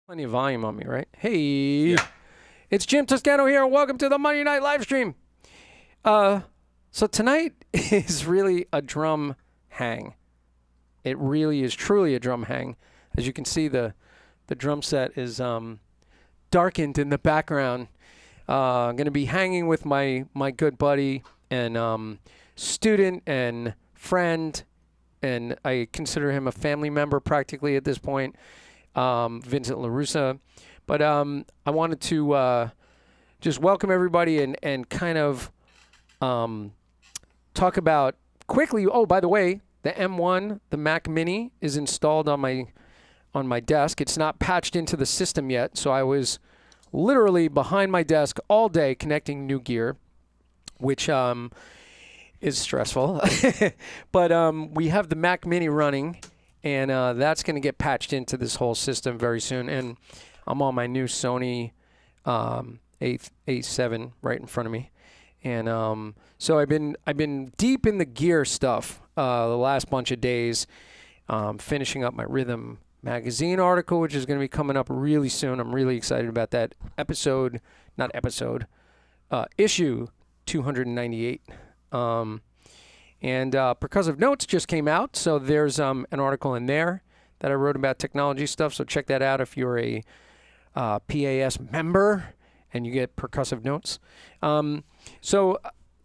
Plenty of volume on me, right? Hey, yeah. It's Jim Toscano here, and welcome to the Monday night live stream. So tonight is really a drum hang. It really is truly a drum hang. As you can see, the drum set is darkened in the background. I'm going to be hanging with my good buddy and student and friend, and I consider him a family member practically at this point. Vincent LaRussa. But I wanted to just welcome everybody and kind of talk about quickly. Oh, by the way, the M1, the Mac Mini, is installed on my desk. It's not patched into the system yet, so I was literally behind my desk all day connecting new gear, which is stressful. But we have the Mac Mini running, and that's going to get patched into this whole system very soon. And I'm on my new Sony A7 right in front of me. And so I've been deep in the gear stuff the last bunch of days, finishing up my Rhythm magazine article, which is going to be coming up really soon. I'm really excited about that issue 298. And Percussive Notes just came out, so there's an article in there that I wrote about technology stuff. So check that out if you're a PAS member and you get Percussive Notes.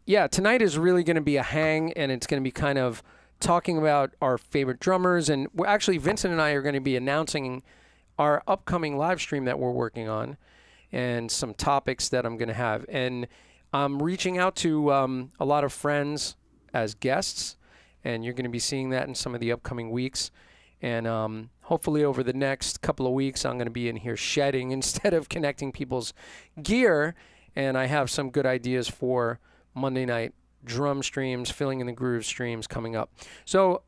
Yeah, tonight is really going to be a hang, and it's going to be kind of talking about our favorite drummers. And actually, Vincent and I are going to be announcing our upcoming live stream that we're working on and some topics that I'm going to have. And I'm reaching out to a lot of friends as guests, and you're going to be seeing that in some of the upcoming weeks. And hopefully over the next couple of weeks, I'm going to be in here shedding instead of connecting people's gear. And I have some good ideas for Monday night drum streams, filling in the groove streams coming up. So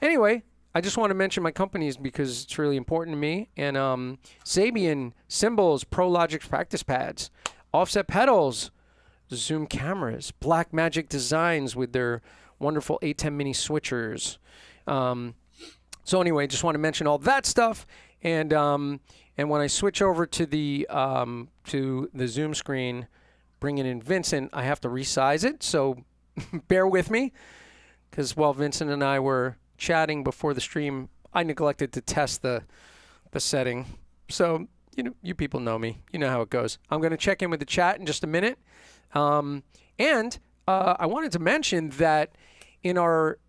anyway, I just want to mention my companies because it's really important to me. And Sabian Cymbals, Pro Logic Practice Pads, Offset Pedals, Zoom Cameras, Black Magic Designs with their wonderful 810 mini switchers. So anyway, just want to mention all that stuff. And when I switch over to the Zoom screen, bringing in Vincent, I have to resize it. So bear with me, because while Vincent and I were chatting before the stream, I neglected to test the setting. So you people know me. You know how it goes. I'm going to check in with the chat in just a minute. And I wanted to mention that over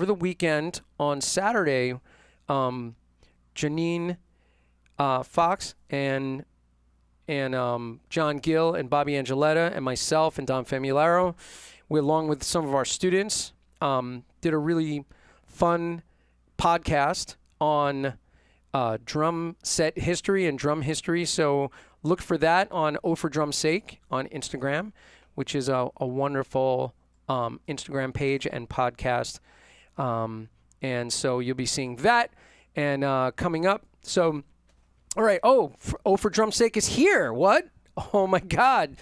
the weekend on Saturday, Janine Fox and John Gill and Bobby Angeletta and myself and Don Famularo, we, along with some of our students, did a really fun podcast on drum set history and drum history. So look for that on O for Drum's Sake on Instagram, which is a wonderful Instagram page and podcast. And so you'll be seeing that and coming up. So, all right. O for Drum's Sake is here. What? Oh, my God.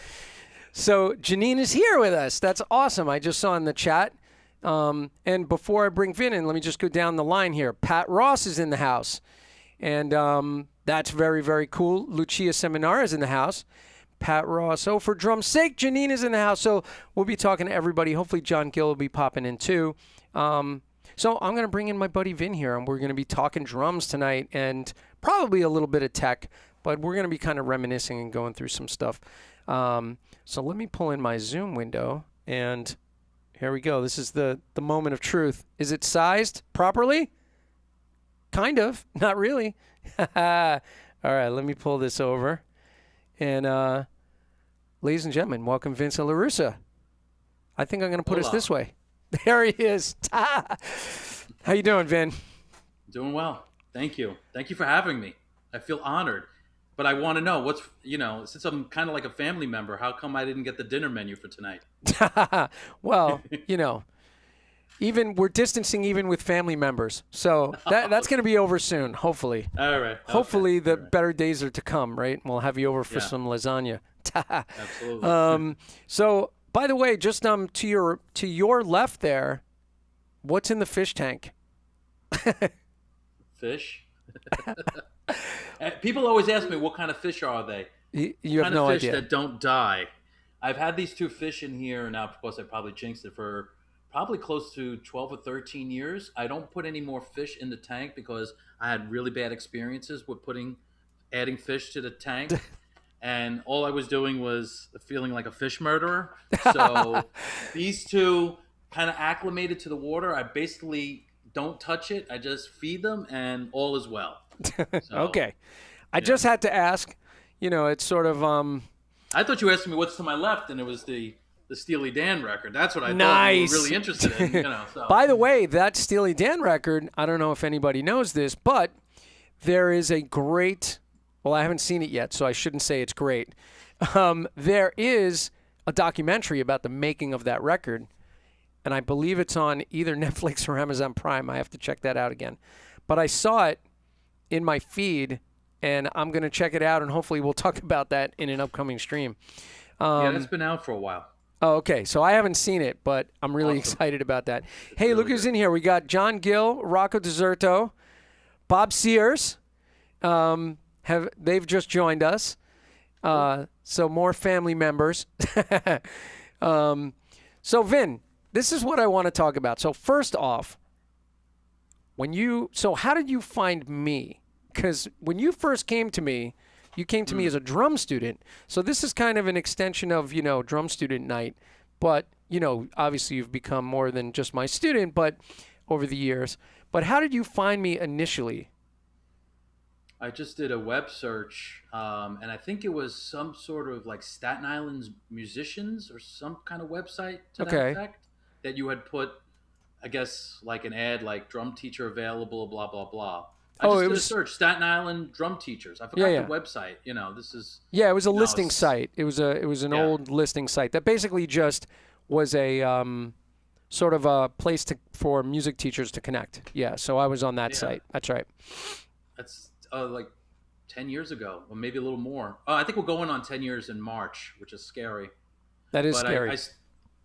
So Janine is here with us. That's awesome. I just saw in the chat. And before I bring Vin in, let me just go down the line here. Pat Ross is in the house. And that's very, very cool. Lucia Seminar is in the house. Pat Ross. Oh, for Drum's Sake, Janine is in the house. So we'll be talking to everybody. Hopefully John Gill will be popping in too. So I'm going to bring in my buddy Vin here, and we're going to be talking drums tonight and probably a little bit of tech, but we're going to be kind of reminiscing and going through some stuff. So let me pull in my Zoom window, and here we go. This is the moment of truth. Is it sized properly? Kind of. Not really. All right, let me pull this over. And ladies and gentlemen, welcome Vincent LaRussa. I think I'm going to put us this way. There he is. How you doing, Vin? Doing well. Thank you. Thank you for having me. I feel honored. But I want to know since I'm kind of like a family member, how come I didn't get the dinner menu for tonight? Well, even we're distancing even with family members. So that's going to be over soon, hopefully. All right. Hopefully the better days are to come, right? And we'll have you over for some lasagna. Absolutely. So, by the way, just to your left there, what's in the fish tank? Fish? People always ask me, what kind of fish are they? You have no idea. Fish that don't die. I've had these two fish in here, now of course I probably jinxed it, for probably close to 12 or 13 years. I don't put any more fish in the tank because I had really bad experiences with adding fish to the tank. And all I was doing was feeling like a fish murderer. So these two kind of acclimated to the water. I basically don't touch it. I just feed them, and all is well. So, okay. I just had to ask. It's sort of... I thought you were asking me what's to my left, and it was the Steely Dan record. That's what I thought you were really interested in. So. By the way, that Steely Dan record, I don't know if anybody knows this, but there is a great... Well, I haven't seen it yet, so I shouldn't say it's great. There is a documentary about the making of that record, and I believe it's on either Netflix or Amazon Prime. I have to check that out again. But I saw it in my feed, and I'm going to check it out, and hopefully we'll talk about that in an upcoming stream. Yeah, that's been out for a while. Oh, okay. So I haven't seen it, but I'm really Awesome. excited about that. It's Hey, look really who's good. in here. We got John Gill, Rocco Deserto, Bob Sears. They've just joined us. So more family members. So Vin, this is what I want to talk about. So first off, how did you find me? Because when you first came to me, you came to me as a drum student. So this is kind of an extension of, drum student night. But, obviously you've become more than just my student, but over the years. But how did you find me initially? I just did a web search, and I think it was some sort of like Staten Island's musicians or some kind of website to that Okay. effect that you had put, I guess, like an ad like drum teacher available, blah, blah, blah. I Oh, just it did a was, search, Staten Island drum teachers. I yeah, forgot the yeah. website. This is, Yeah, it was a no, listing site. It was an yeah, old listing site that basically just was a sort of a place for music teachers to connect. Yeah, so I was on that yeah. site. That's right. That's like 10 years ago, or maybe a little more. I think we're going on 10 years in March, which is scary. That is But scary.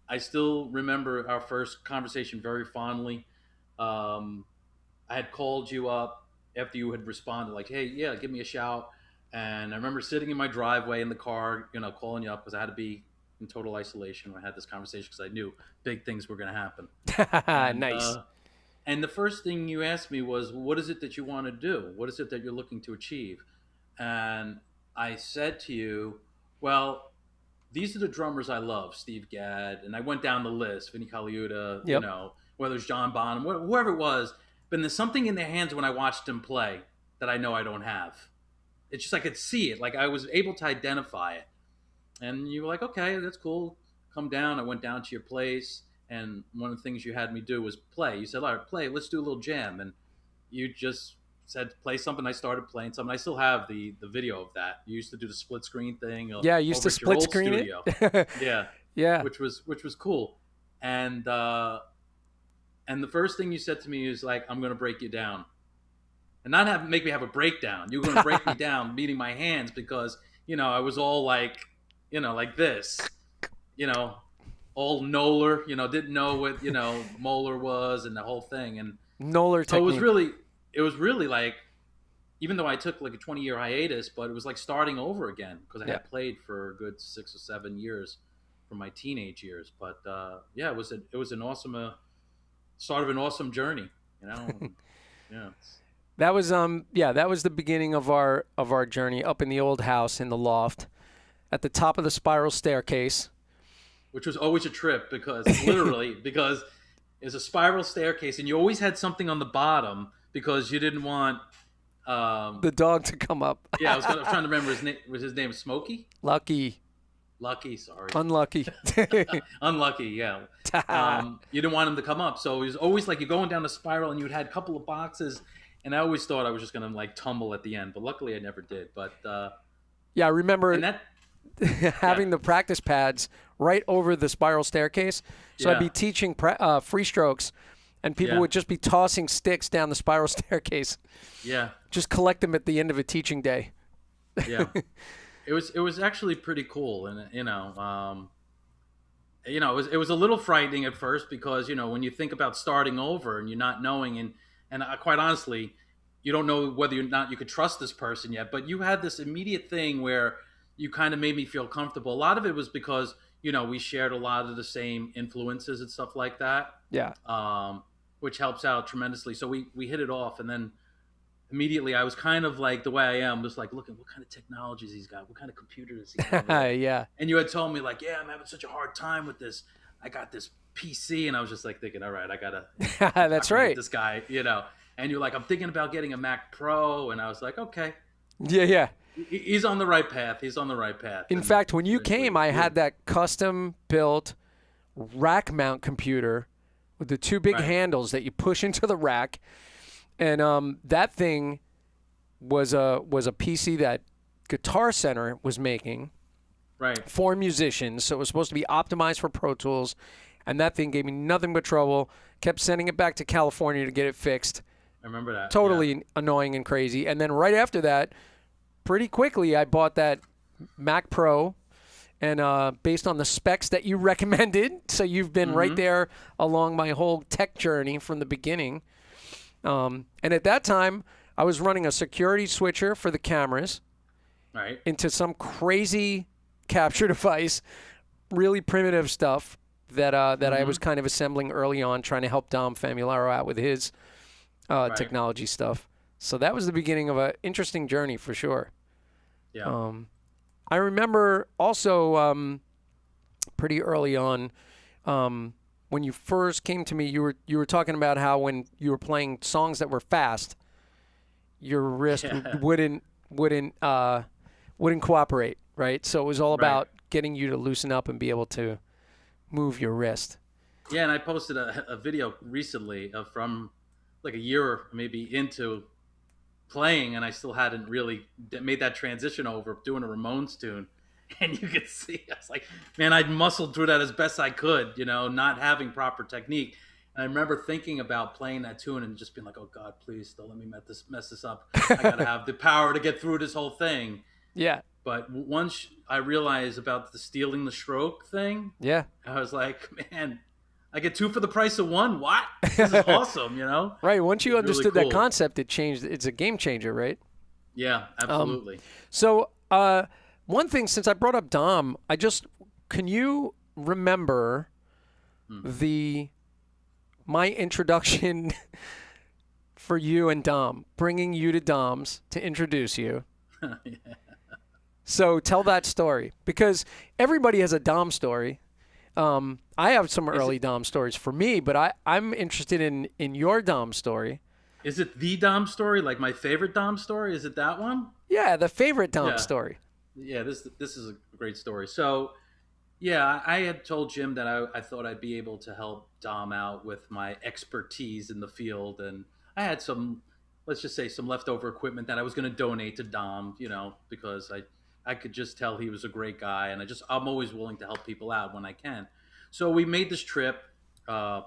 I still remember our first conversation very fondly. Um, I had called you up after you had responded, like, "Hey, yeah, give me a shout." And I remember sitting in my driveway in the car, calling you up because I had to be in total isolation when I had this conversation because I knew big things were going to happen. And Nice. and the first thing you asked me was, "What is it that you want to do? What is it that you're looking to achieve?" And I said to you, "Well, these are the drummers I love, Steve Gadd," and I went down the list, Vinny Colaiuta, Yep. whether it's John Bonham, whoever it was. But there's something in their hands when I watched them play that I know I don't have. It's just I could see it, like I was able to identify it. And you were like, "Okay, that's cool. Come down." I went down to your place, and one of the things you had me do was play. You said, "All right, play. Let's do a little jam." And you just said play something. I started playing something. I still have the video of that. You used to do the split screen thing Yeah, I used over to at your split old screen studio. it. Yeah, Yeah. which was cool. And the first thing you said to me is like, "I'm going to break you down," and not make me have a breakdown. You're going to break me down, meeting my hands because I was all like, like this, you know, all Noller, didn't know what molar was and the whole thing, and Noller so technique. it was really like, even though I took like a 20-year hiatus, but it was like starting over again because I Yeah. had played for a good 6 or 7 years from my teenage years. But yeah, it was an awesome start of an awesome journey. Yeah, That was the beginning of our journey up in the old house in the loft at the top of the spiral staircase. which was always a trip because literally because it's a spiral staircase and you always had something on the bottom because you didn't want. The dog to come up. Yeah, I was trying to remember his name. Was his name Smokey? Lucky. Lucky, sorry. Unlucky. Unlucky, yeah. You didn't want him to come up, so it was always like you're going down the spiral, and you had a couple of boxes, and I always thought I was just gonna like tumble at the end, but luckily I never did. But Yeah, I remember and that, having the practice pads right over the spiral staircase. So I'd be yeah, teaching free strokes, and people yeah, would just be tossing sticks down the spiral staircase. yeah, Just collect them at the end of a teaching day. yeah. It was actually pretty cool, and it was a little frightening at first because when you think about starting over and you're not knowing, and quite honestly, you don't know whether or not you could trust this person yet. But you had this immediate thing where you kind of made me feel comfortable. A lot of it was because we shared a lot of the same influences and stuff like that, Yeah. which helps out tremendously. So we hit it off, and then immediately I was kind of like the way I am, just like looking what kind of technologies he's got, what kind of computer is he got. Yeah. And you had told me like, yeah, I'm having such a hard time with this. I got this PC, and I was just like thinking, all right, I gotta That's right. this guy, And you're like, I'm thinking about getting a Mac Pro, and I was like, okay, Yeah, yeah. he's on the right path. He's on the right path. In And fact, when you eventually, came, I yeah, had that custom built rack mount computer with the two big right, handles that you push into the rack. And that thing was a PC that Guitar Center was making right. for musicians. So it was supposed to be optimized for Pro Tools. And that thing gave me nothing but trouble. Kept sending it back to California to get it fixed. I remember that. Totally annoying and crazy. And then right after that, pretty quickly, I bought that Mac Pro. and based on the specs that you recommended. So you've been right there along my whole tech journey from the beginning. And at that time, I was running a security switcher for the cameras into some crazy capture device, really primitive stuff that I was kind of assembling early on, trying to help Dom Famularo out with his technology stuff. So that was the beginning of an interesting journey for sure. Yeah. I remember also pretty early on when you first came to me, you were talking about how when you were playing songs that were fast, your wrist wouldn't cooperate, right? So it was all about getting you to loosen up and be able to move your wrist. Yeah, and I posted a video recently from like a year maybe into playing, and I still hadn't really made that transition over doing a Ramones tune. And you could see, I was like, man, I muscled through that as best I could, not having proper technique. And I remember thinking about playing that tune and just being like, oh God, please don't let me mess this up. I gotta have the power to get through this whole thing. Yeah. But once I realized about the stealing the stroke thing, I was like, man, I get 2 for the price of 1. What? This is awesome, Right. Once you understood really cool. that concept, it changed. It's a game changer, right? Yeah, absolutely. So one thing, since I brought up Dom, can you remember my introduction for you and Dom, bringing you to Dom's to introduce you? Yeah. So tell that story, because everybody has a Dom story. I have some early Dom stories for me, but I'm interested in your Dom story. Is it the Dom story, like my favorite Dom story? Is it that one? Yeah, the favorite Dom story. Yeah, this is a great story. So, yeah, I had told Jim that I thought I'd be able to help Dom out with my expertise in the field, and I had some, let's just say, some leftover equipment that I was going to donate to Dom, because I could just tell he was a great guy, and I'm always willing to help people out when I can. So we made this trip, and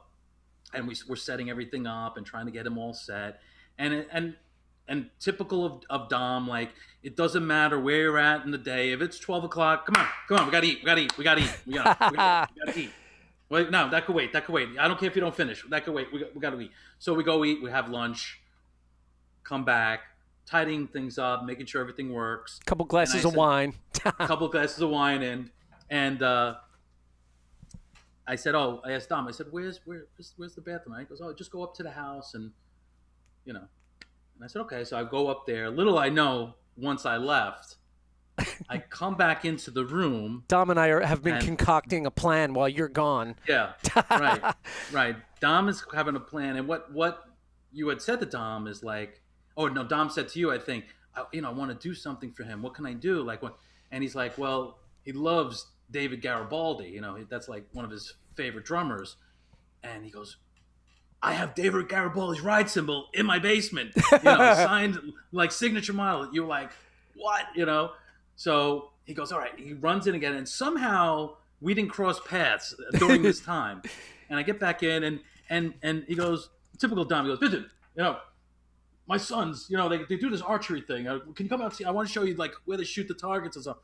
we're setting everything up and trying to get him all set, and typical of Dom, like, it doesn't matter where you're at in the day. If it's 12 o'clock, come on, we gotta eat. We gotta eat. Wait, no, that could wait. I don't care if you don't finish. That could wait. We gotta eat. So we go eat. We have lunch. Come back, tidying things up, making sure everything works. Couple glasses of wine. Couple glasses of wine and I asked Dom. I said, "Where's the bathroom?" He goes, "Oh, just go up to the house and." And I said, okay. So I go up there. Little I know, once I left, I come back into the room. Dom and I have been concocting a plan while you're gone. Yeah, right. Dom is having a plan. And what you had said to Dom is like, oh, no, Dom said to you, I think, I want to do something for him. What can I do? And he's like, well, he loves David Garibaldi. That's like one of his favorite drummers. And he goes, I have David Garibaldi's ride cymbal in my basement, signed like signature model. You're like, what? So he goes, all right. He runs in again, and somehow we didn't cross paths during this time. And I get back in, and he goes, typical Dom. He goes, Vincent, my sons, they do this archery thing. Can you come out and see? I want to show you like where they shoot the targets and stuff.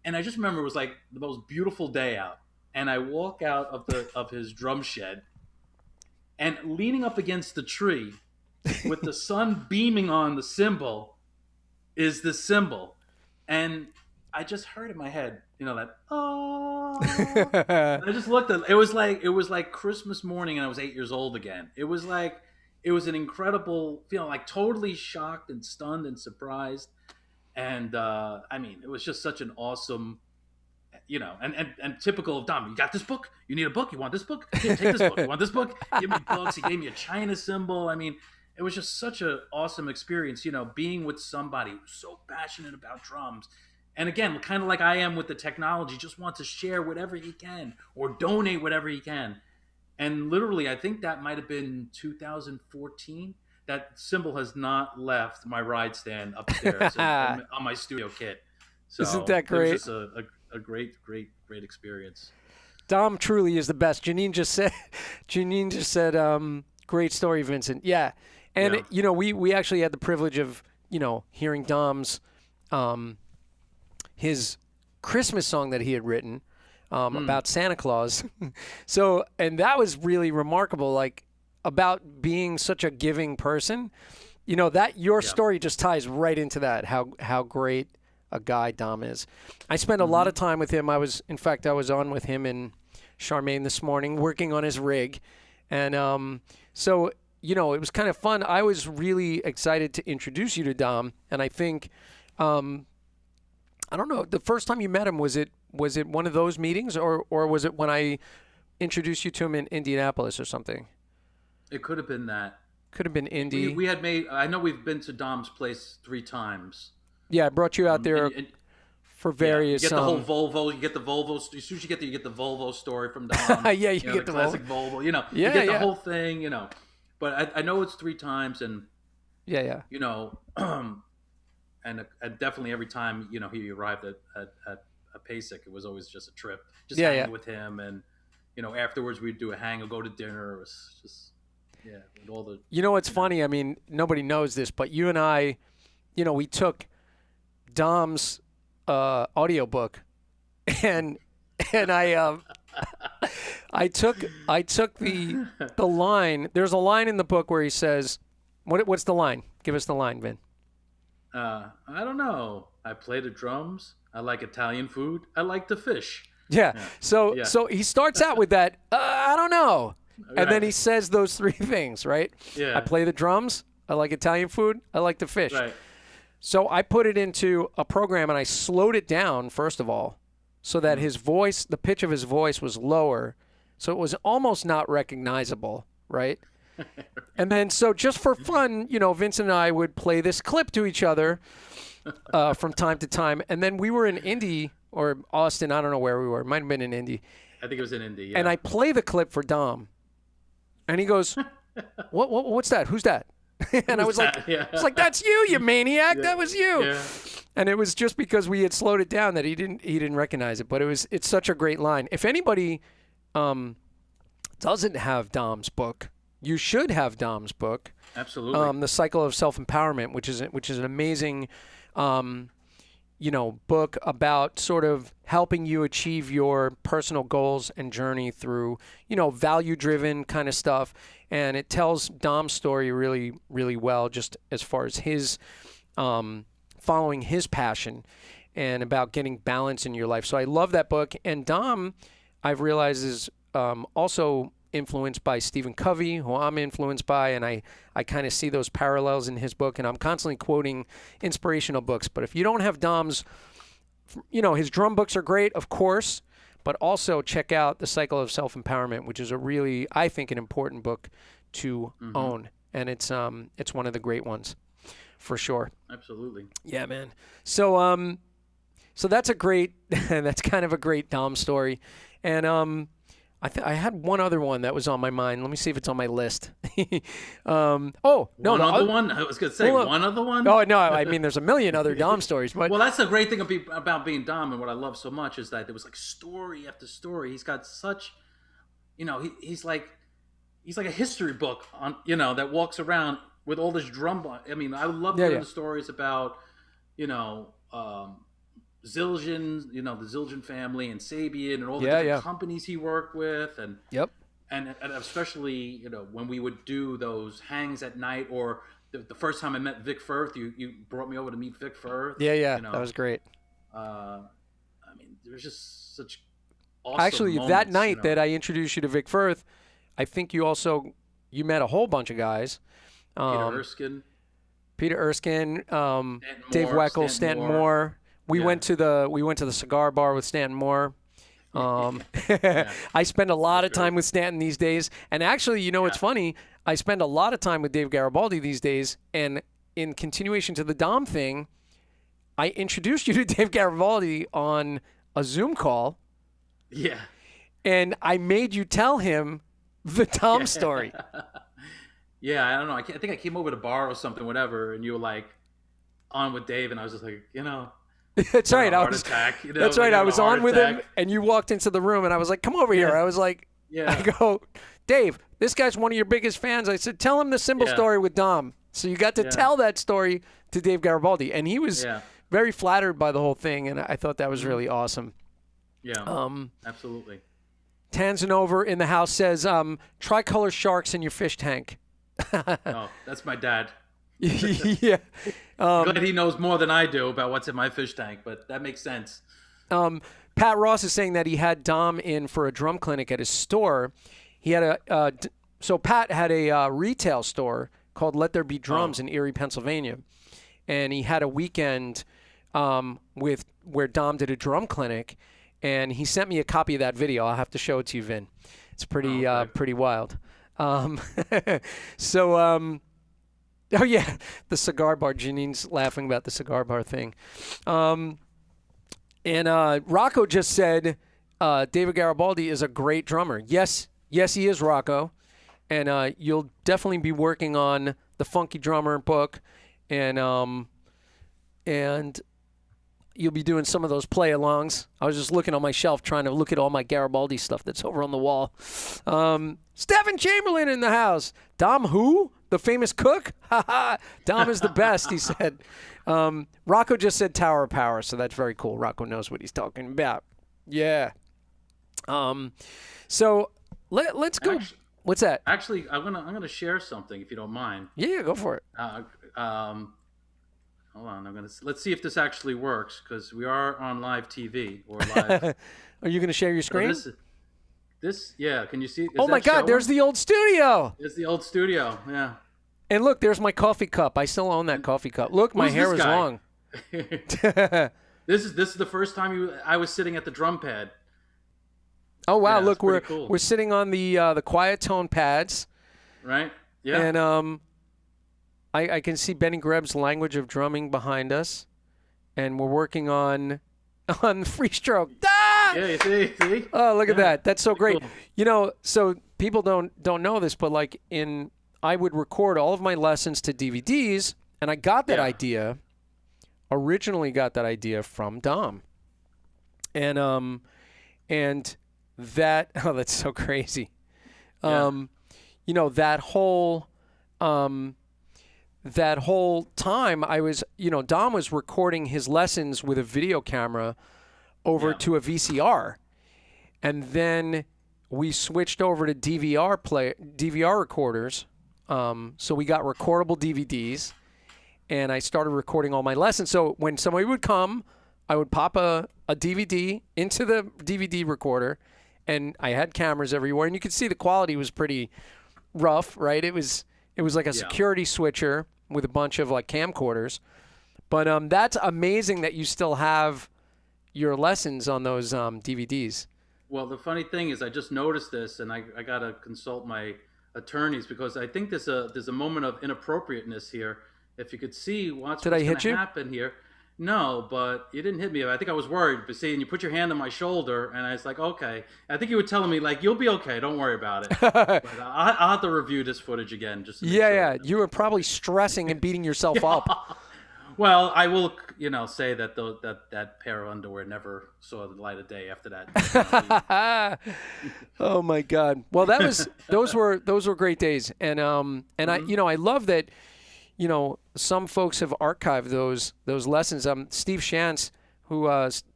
And I just remember it was like the most beautiful day out, and I walk out of his drum shed. And leaning up against the tree with the sun beaming on the cymbal is the cymbal. And I just heard in my head, that, oh. I just looked at it. It was like Christmas morning and I was 8 years old again. It was an incredible feeling, like totally shocked and stunned and surprised. And it was just such an awesome, and typical of Dom. You got this book? You need a book? You want this book? Here, take this book. You want this book? Give me books. He gave me a China cymbal. It was just such an awesome experience, being with somebody who's so passionate about drums. And again, kind of like I am with the technology, just wants to share whatever he can or donate whatever he can. And literally, I think that might have been 2014. That cymbal has not left my ride stand upstairs on my studio kit. So isn't that great? It was just a great experience. Dom truly is the best. Janine just said, great story, Vincent. Yeah. And, we actually had the privilege of, hearing Dom's, his Christmas song that he had written about Santa Claus. So, and that was really remarkable, like about being such a giving person. You know, that your story just ties right into that, how great a guy Dom is. I spent a lot of time with him. I was on with him in Charmaine this morning working on his rig. And so, you know, it was kind of fun. I was really excited to introduce you to Dom. And I think, I don't know, the first time you met him, was it one of those meetings, or was it when I introduced you to him in Indianapolis or something? It could have been that. Could have been Indy. We had made. I know we've been to Dom's place 3 times. Yeah, I brought you out there for various. You get the whole Volvo. You get the Volvo. As soon as you get there, you get the Volvo story from Dom. Yeah, you get the the classic Volvo. You know, yeah, you get the whole thing. You know, but I know it's 3 times, and yeah. You know, and definitely every time he arrived at PASIC, it was always just a trip, just hanging with him, and afterwards we'd do a hang or go to dinner. It was just. Yeah, with all the. You know what's funny? I mean, nobody knows this, but you and I, we took Dom's audiobook, and I I took the line. There's a line in the book where he says, "What's the line? Give us the line, Vin." I don't know. I play the drums. I like Italian food. I like to fish. Yeah. So he starts out with that. I don't know. And then he says those 3 things, right? Yeah. I play the drums. I like Italian food. I like to fish. Right. So I put it into a program and I slowed it down, first of all, so that his voice, the pitch of his voice was lower. So it was almost not recognizable, right? And then, so just for fun, Vincent and I would play this clip to each other from time to time. And then we were in Indy or Austin. I don't know where we were. It might have been in Indy. I think it was in Indy, yeah. And I play the clip for Dom. And he goes, what's that? Who's that? And I was like, it's like, that's you maniac. That was you. Yeah. And it was just because we had slowed it down that he didn't recognize it. But it's such a great line. If anybody doesn't have Dom's book, you should have Dom's book. Absolutely. The Cycle of Self-Empowerment, which is an amazing book about sort of helping you achieve your personal goals and journey through, value-driven kind of stuff. And it tells Dom's story really, really well, just as far as his following his passion and about getting balance in your life. So I love that book. And Dom, I've realized, is also influenced by Stephen Covey, who I'm influenced by, and I kind of see those parallels in his book, and I'm constantly quoting inspirational books. But if you don't have Dom's, his drum books are great, of course, but also check out The Cycle of Self-Empowerment, which is a really, I think, an important book to own, and it's one of the great ones, for sure. Absolutely. Yeah, man. So so that's that's kind of a great Dom story, and I had one other one that was on my mind. Let me see if it's on my list. One other one? I was going to say, one other one? Oh, no, I mean, there's a million other Dom stories. But well, that's the great thing about being Dom, and what I love so much is that there was like story after story. He's got such, he's like a history book on, that walks around with all this drum. I mean, I love hearing the stories about, Zildjian, the Zildjian family and Sabian and all the different companies he worked with, and especially when we would do those hangs at night, or the first time I met Vic Firth, you brought me over to meet Vic Firth. That was great. I mean, there's just such awesome Actually, moments, that night that I introduced you to Vic Firth, I think you met a whole bunch of guys. Peter Erskine, Dave Weckl, Stanton Moore. We went to the cigar bar with Stanton Moore. I spend a lot of time with Stanton these days. And actually, it's funny. I spend a lot of time with Dave Garibaldi these days. And in continuation to the Dom thing, I introduced you to Dave Garibaldi on a Zoom call. Yeah. And I made you tell him the Dom story. Yeah, I don't know. I think I came over to bar or something, whatever. And you were like on with Dave. And I was just like, That's right. That's right. I was on with him, and you walked into the room, and I was like, "Come over here." I was like, I go, Dave, this guy's one of your biggest fans. I said, tell him the cymbal story with Dom. So you got to tell that story to Dave Garibaldi, and he was very flattered by the whole thing, and I thought that was really awesome. Yeah, absolutely. Tanzanover in the house says, tricolor sharks in your fish tank. Oh, that's my dad. Yeah. Glad he knows more than I do about what's in my fish tank, but that makes sense. Pat Ross is saying that he had Dom in for a drum clinic at his store. He had so Pat had a retail store called Let There Be Drums in Erie, Pennsylvania, and he had a weekend where Dom did a drum clinic, and he sent me a copy of that video. I'll have to show it to you, Vin. It's pretty pretty wild. Oh yeah, the cigar bar. Janine's laughing about the cigar bar thing. And Rocco just said David Garibaldi is a great drummer. Yes, he is, Rocco. And you'll definitely be working on the Funky Drummer book, and you'll be doing some of those play-alongs. I was just looking on my shelf trying to look at all my Garibaldi stuff that's over on the wall. Stephen Chamberlain in the house. Dom who? The famous cook? Dom is the best, he said. Rocco just said Tower of Power, so that's very cool. Rocco knows what he's talking about. Yeah. So let's go. What's that? Actually, I'm gonna share something if you don't mind. Yeah, go for it. Hold on, let's see if this actually works, because we are on live TV or live. Are you gonna share your screen? Yeah. Can you see? Oh my God! There's the old studio. There's the old studio. Yeah. And look, there's my coffee cup. I still own that coffee cup. Look, my hair is long. This is the first time I was sitting at the drum pad. Oh wow! Yeah, look, cool. we're sitting on the quiet tone pads. Right. Yeah. And I can see Benny Greb's Language of Drumming behind us, and we're working on free stroke. Ah! Yeah, you see? Oh, look at that. That's so great. Cool. You know, so people don't know this, but like I would record all of my lessons to DVDs, and I got that idea. Originally got that idea from Dom. And that that's so crazy. You know, that whole time I was, Dom was recording his lessons with a video camera over to a VCR. And then we switched over to DVR recorders. So we got recordable DVDs, and I started recording all my lessons. So when somebody would come, I would pop a DVD into the DVD recorder, and I had cameras everywhere, and you could see the quality was pretty rough, right? It was like a security switcher with a bunch of like camcorders. But that's amazing that you still have your lessons on those DVDs. Well, the funny thing is I just noticed this, and I got to consult my attorneys, because I think there's a moment of inappropriateness here. If you could see what's going to happen here. No, but you didn't hit me. I think I was worried. But see, and you put your hand on my shoulder, and I was like, okay. I think you were telling me, like, you'll be okay. Don't worry about it. But I'll have to review this footage again. Just to make sure. You were probably stressing and beating yourself up. Well, I will, say that that pair of underwear never saw the light of day after that. Oh my God! Well, those were great days, and I love that. Some folks have archived those lessons. Steve Shantz, who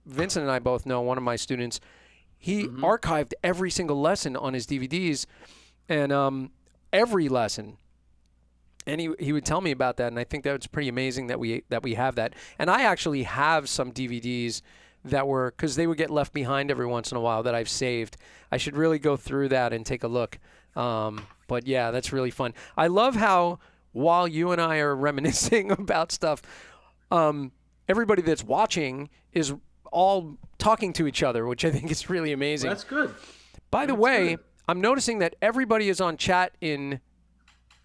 Vincent and I both know, one of my students, he archived every single lesson on his DVDs, and every lesson. And he would tell me about that, and I think that was pretty amazing that we have that. And I actually have some DVDs that were, because they would get left behind every once in a while, that I've saved. I should really go through that and take a look. But yeah, that's really fun. I love how while you and I are reminiscing about stuff, everybody that's watching is all talking to each other, which I think is really amazing. Well, that's good. By the way, I'm noticing that everybody is on chat in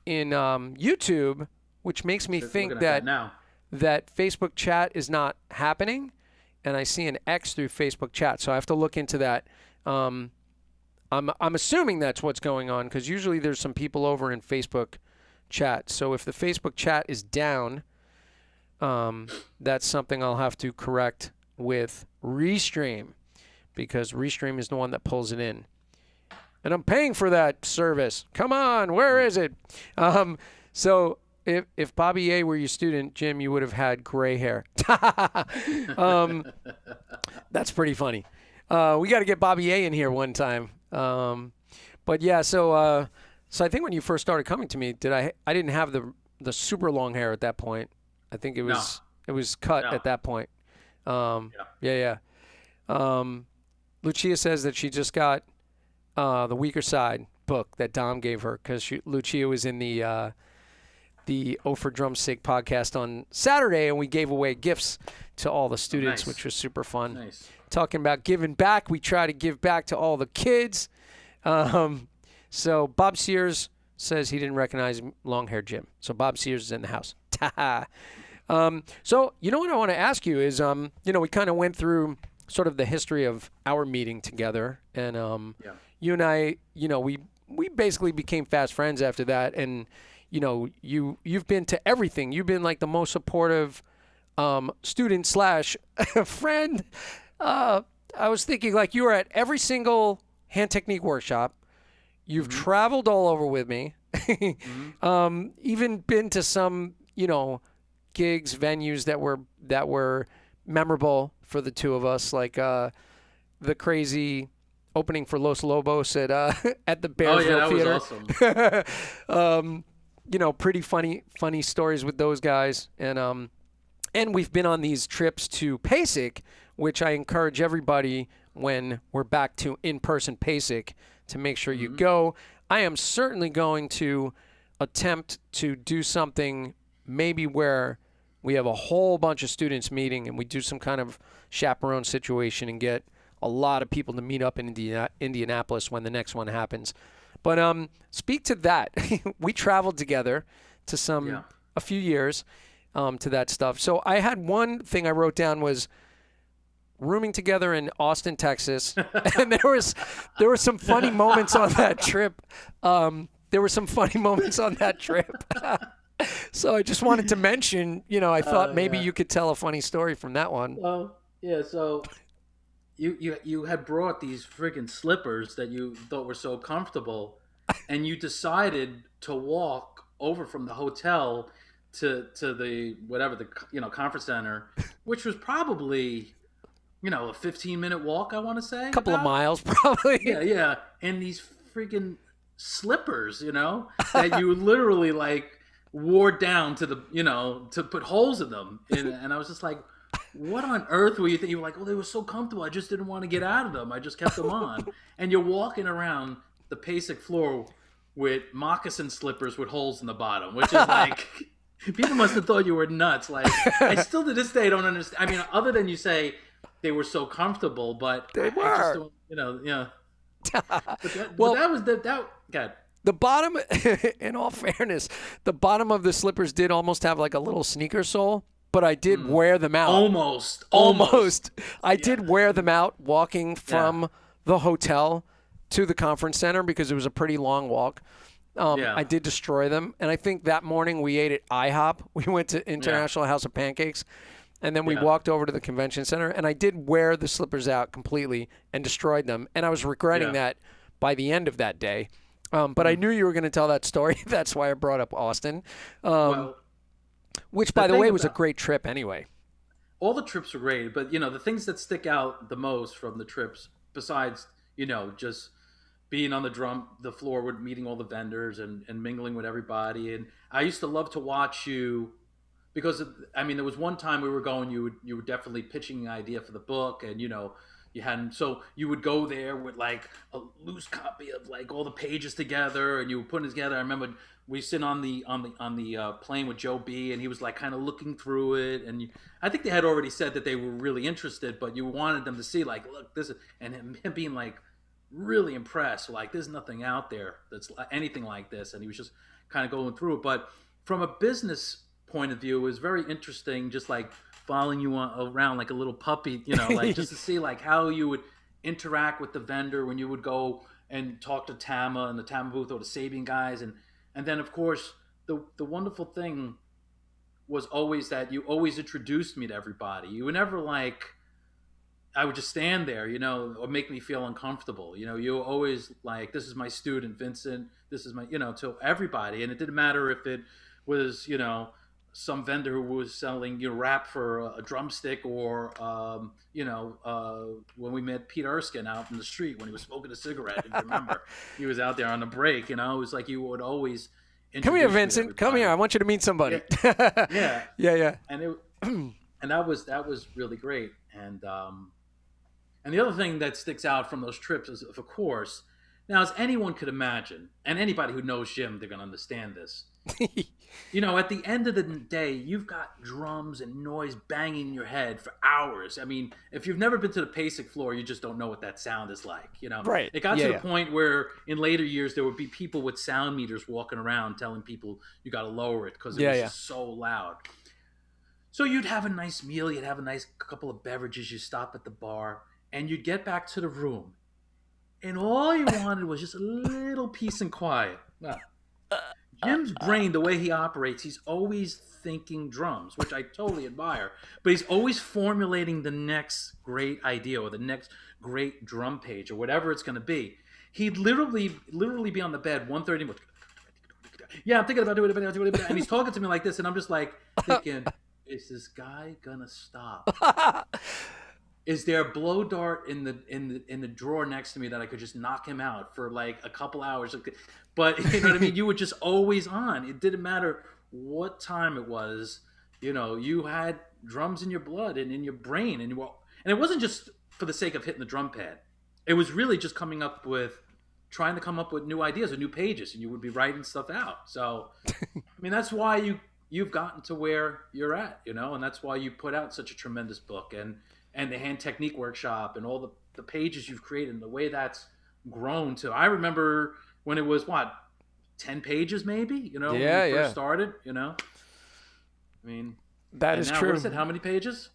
YouTube, which makes me think that Facebook chat is not happening, and I see an X through Facebook chat, so I have to look into that. I'm assuming that's what's going on, because usually there's some people over in Facebook chat. So if the Facebook chat is down, that's something I'll have to correct with Restream, because Restream is the one that pulls it in. And I'm paying for that service. Come on, where is it? So if Bobby A were your student, Jim, you would have had gray hair. um, that's pretty funny. We got to get Bobby A in here one time. But yeah, so I think when you first started coming to me, I didn't have the super long hair at that point. I think No, it was cut no, at that point. yeah, Yeah, yeah. Lucia says that she just got the Weaker Side book that Dom gave her because Lucia was in the O for Drum's Sake podcast on Saturday, and we gave away gifts to all the oh, students, nice, which was super fun. nice. Talking about giving back, we try to give back to all the kids. Um, so Bob Sears says he didn't recognize long-haired Jim. So Bob Sears is in the house. So you know what I want to ask you is, we kind of went through sort of the history of our meeting together, and Yeah, you and I, we basically became fast friends after that, and you've been to everything. You've been like the most supportive student slash friend. I was thinking like you were at every single hand technique workshop. You've traveled all over with me. Even been to some, gigs, venues that were memorable for the two of us, like the crazy opening for Los Lobos at at the oh yeah, Bearsville that was Theater. awesome. Pretty funny stories with those guys, and we've been on these trips to PASIC, which I encourage everybody when we're back to in-person PASIC to make sure you go. I am certainly going to attempt to do something maybe where we have a whole bunch of students meeting and we do some kind of chaperone situation and get a lot of people to meet up in Indianapolis when the next one happens. But speak to that. We traveled together to Yeah. a few years to that stuff. So I had one thing I wrote down was rooming together in Austin, Texas, and there were some funny moments on that trip. There were some funny moments on that trip. So I just wanted to mention, I thought maybe Yeah. you could tell a funny story from that one. Well, yeah. So you had brought these friggin' slippers that you thought were so comfortable, and you decided to walk over from the hotel to the whatever the conference center, which was probably a 15-minute walk. I want to say Couple of about. miles, probably. Yeah, yeah, and these freaking slippers, that you literally like wore down to to put holes in them, and I was just like, what on earth were you thinking? You were like, oh, they were so comfortable. I just didn't want to get out of them. I just kept them on. And you're walking around the PASIC floor with moccasin slippers with holes in the bottom, which is like, people must have thought you were nuts. Like, I still to this day don't understand. I mean, other than you say they were so comfortable, but They I just were. don't, yeah. But Well, that was that. God, the bottom, in all fairness, the bottom of the slippers did almost have like a little sneaker sole, but I did wear them out. almost. I did wear them out walking from Yeah. the hotel to the conference center because it was a pretty long walk. Yeah. I did destroy them. And I think that morning we ate at IHOP. We went to International House of Pancakes. And then we Yeah. walked over to the convention center. And I did wear the slippers out completely and destroyed them. And I was regretting Yeah. that by the end of that day. But I knew you were going to tell that story. That's why I brought up Austin, Well, which, the by the thing way, was a about great trip anyway. all the trips were great, but the things that stick out the most from the trips, besides just being on the floor with meeting all the vendors and mingling with everybody, and I used to love to watch you because I mean there was one time we were going, you were definitely pitching an idea for the book, and you hadn't, so you would go there with like a loose copy of like all the pages together, and you were putting it together. I remember we sit on the plane with Joe B, and he was like kind of looking through it, and I think they had already said that they were really interested, but you wanted them to see like, look, this is, and him being like really impressed, like there's nothing out there that's anything like this, and he was just kind of going through it. But from a business point of view, it was very interesting, just like following you around like a little puppy, like just to see like how you would interact with the vendor when you would go and talk to Tama and the Tama booth or the Sabian guys, and then of course the wonderful thing was always that you always introduced me to everybody. You were never like I would just stand there, or make me feel uncomfortable. You were always like, this is my student, Vincent. This is my, to everybody. And it didn't matter if it was some vendor who was selling wrap for a drumstick, or when we met Pete Erskine out in the street when he was smoking a cigarette, if you remember, he was out there on the break. It was like you would always Come here, introduce me to Vincent. Come everybody. here. I want you to meet somebody. Yeah, yeah, Yeah. and that was really great. And the other thing that sticks out from those trips is, of course, now as anyone could imagine, and anybody who knows Jim, they're gonna understand this. At the end of the day, you've got drums and noise banging in your head for hours. I mean, if you've never been to the PASIC floor, you just don't know what that sound is like. Right. It got to the point where in later years there would be people with sound meters walking around telling people you got to lower it because it was just so loud. So you'd have a nice meal, you'd have a nice couple of beverages, you stop at the bar, and you'd get back to the room, and all you wanted was just a little peace and quiet. Well, Jim's brain, the way he operates, he's always thinking drums, which I totally admire, but he's always formulating the next great idea or the next great drum page or whatever it's going to be. He'd literally be on the bed 1:30. Yeah, I'm thinking about doing it, and he's talking to me like this, and I'm just like thinking, is this guy gonna stop? Is there a blow dart in the drawer next to me that I could just knock him out for like a couple hours? But you know what I mean? You were just always on. It didn't matter what time it was. You had drums in your blood and in your brain, and it wasn't just for the sake of hitting the drum pad. It was really just trying to come up with new ideas or new pages, and you would be writing stuff out. So, I mean, that's why you've gotten to where you're at, and that's why you put out such a tremendous book and the hand technique workshop and all the pages you've created and the way that's grown to. I remember when it was 10 pages maybe, when you first started, I mean, that is true. What is it? How many pages?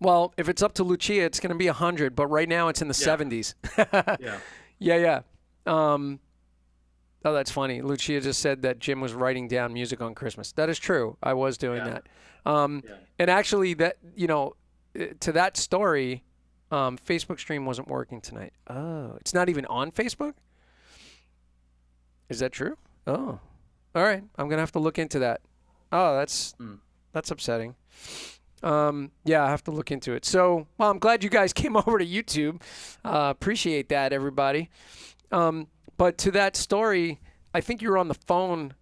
Well, if it's up to Lucia, it's going to be 100, but right now it's in the 70s. Yeah. Oh, that's funny. Lucia just said that Jim was writing down music on Christmas. That is true. I was doing that. And actually, that to that story, Facebook stream wasn't working tonight. Oh, it's not even on Facebook? Is that true? Oh, all right. I'm going to have to look into that. Oh, that's upsetting. Yeah, I have to look into it. So, well, I'm glad you guys came over to YouTube. Appreciate that, everybody. But to that story, I think you were on the phone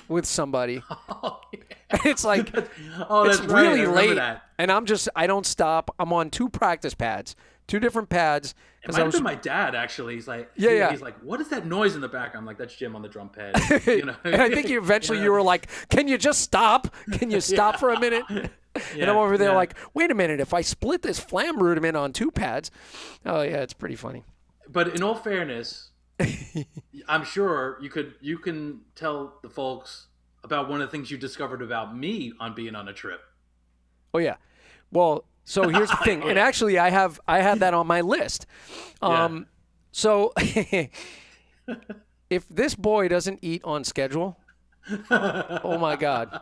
with somebody. Oh, yeah. It's like, that's it's right. really late, that. and I don't stop. I'm on 2 practice pads, 2 different pads. It might have been my dad, actually. He's like, he's like, what is that noise in the back? I'm like, that's Jim on the drum pad. And I think eventually you were like, can you just stop? Can you stop for a minute? And I'm over there like, wait a minute, if I split this flam rudiment on 2 pads. Oh, yeah, it's pretty funny. But in all fairness, I'm sure you can tell the folks about one of the things you discovered about me on being on a trip. Oh yeah, well, so here's the thing, and actually I had that on my list. So if this boy doesn't eat on schedule, oh my God,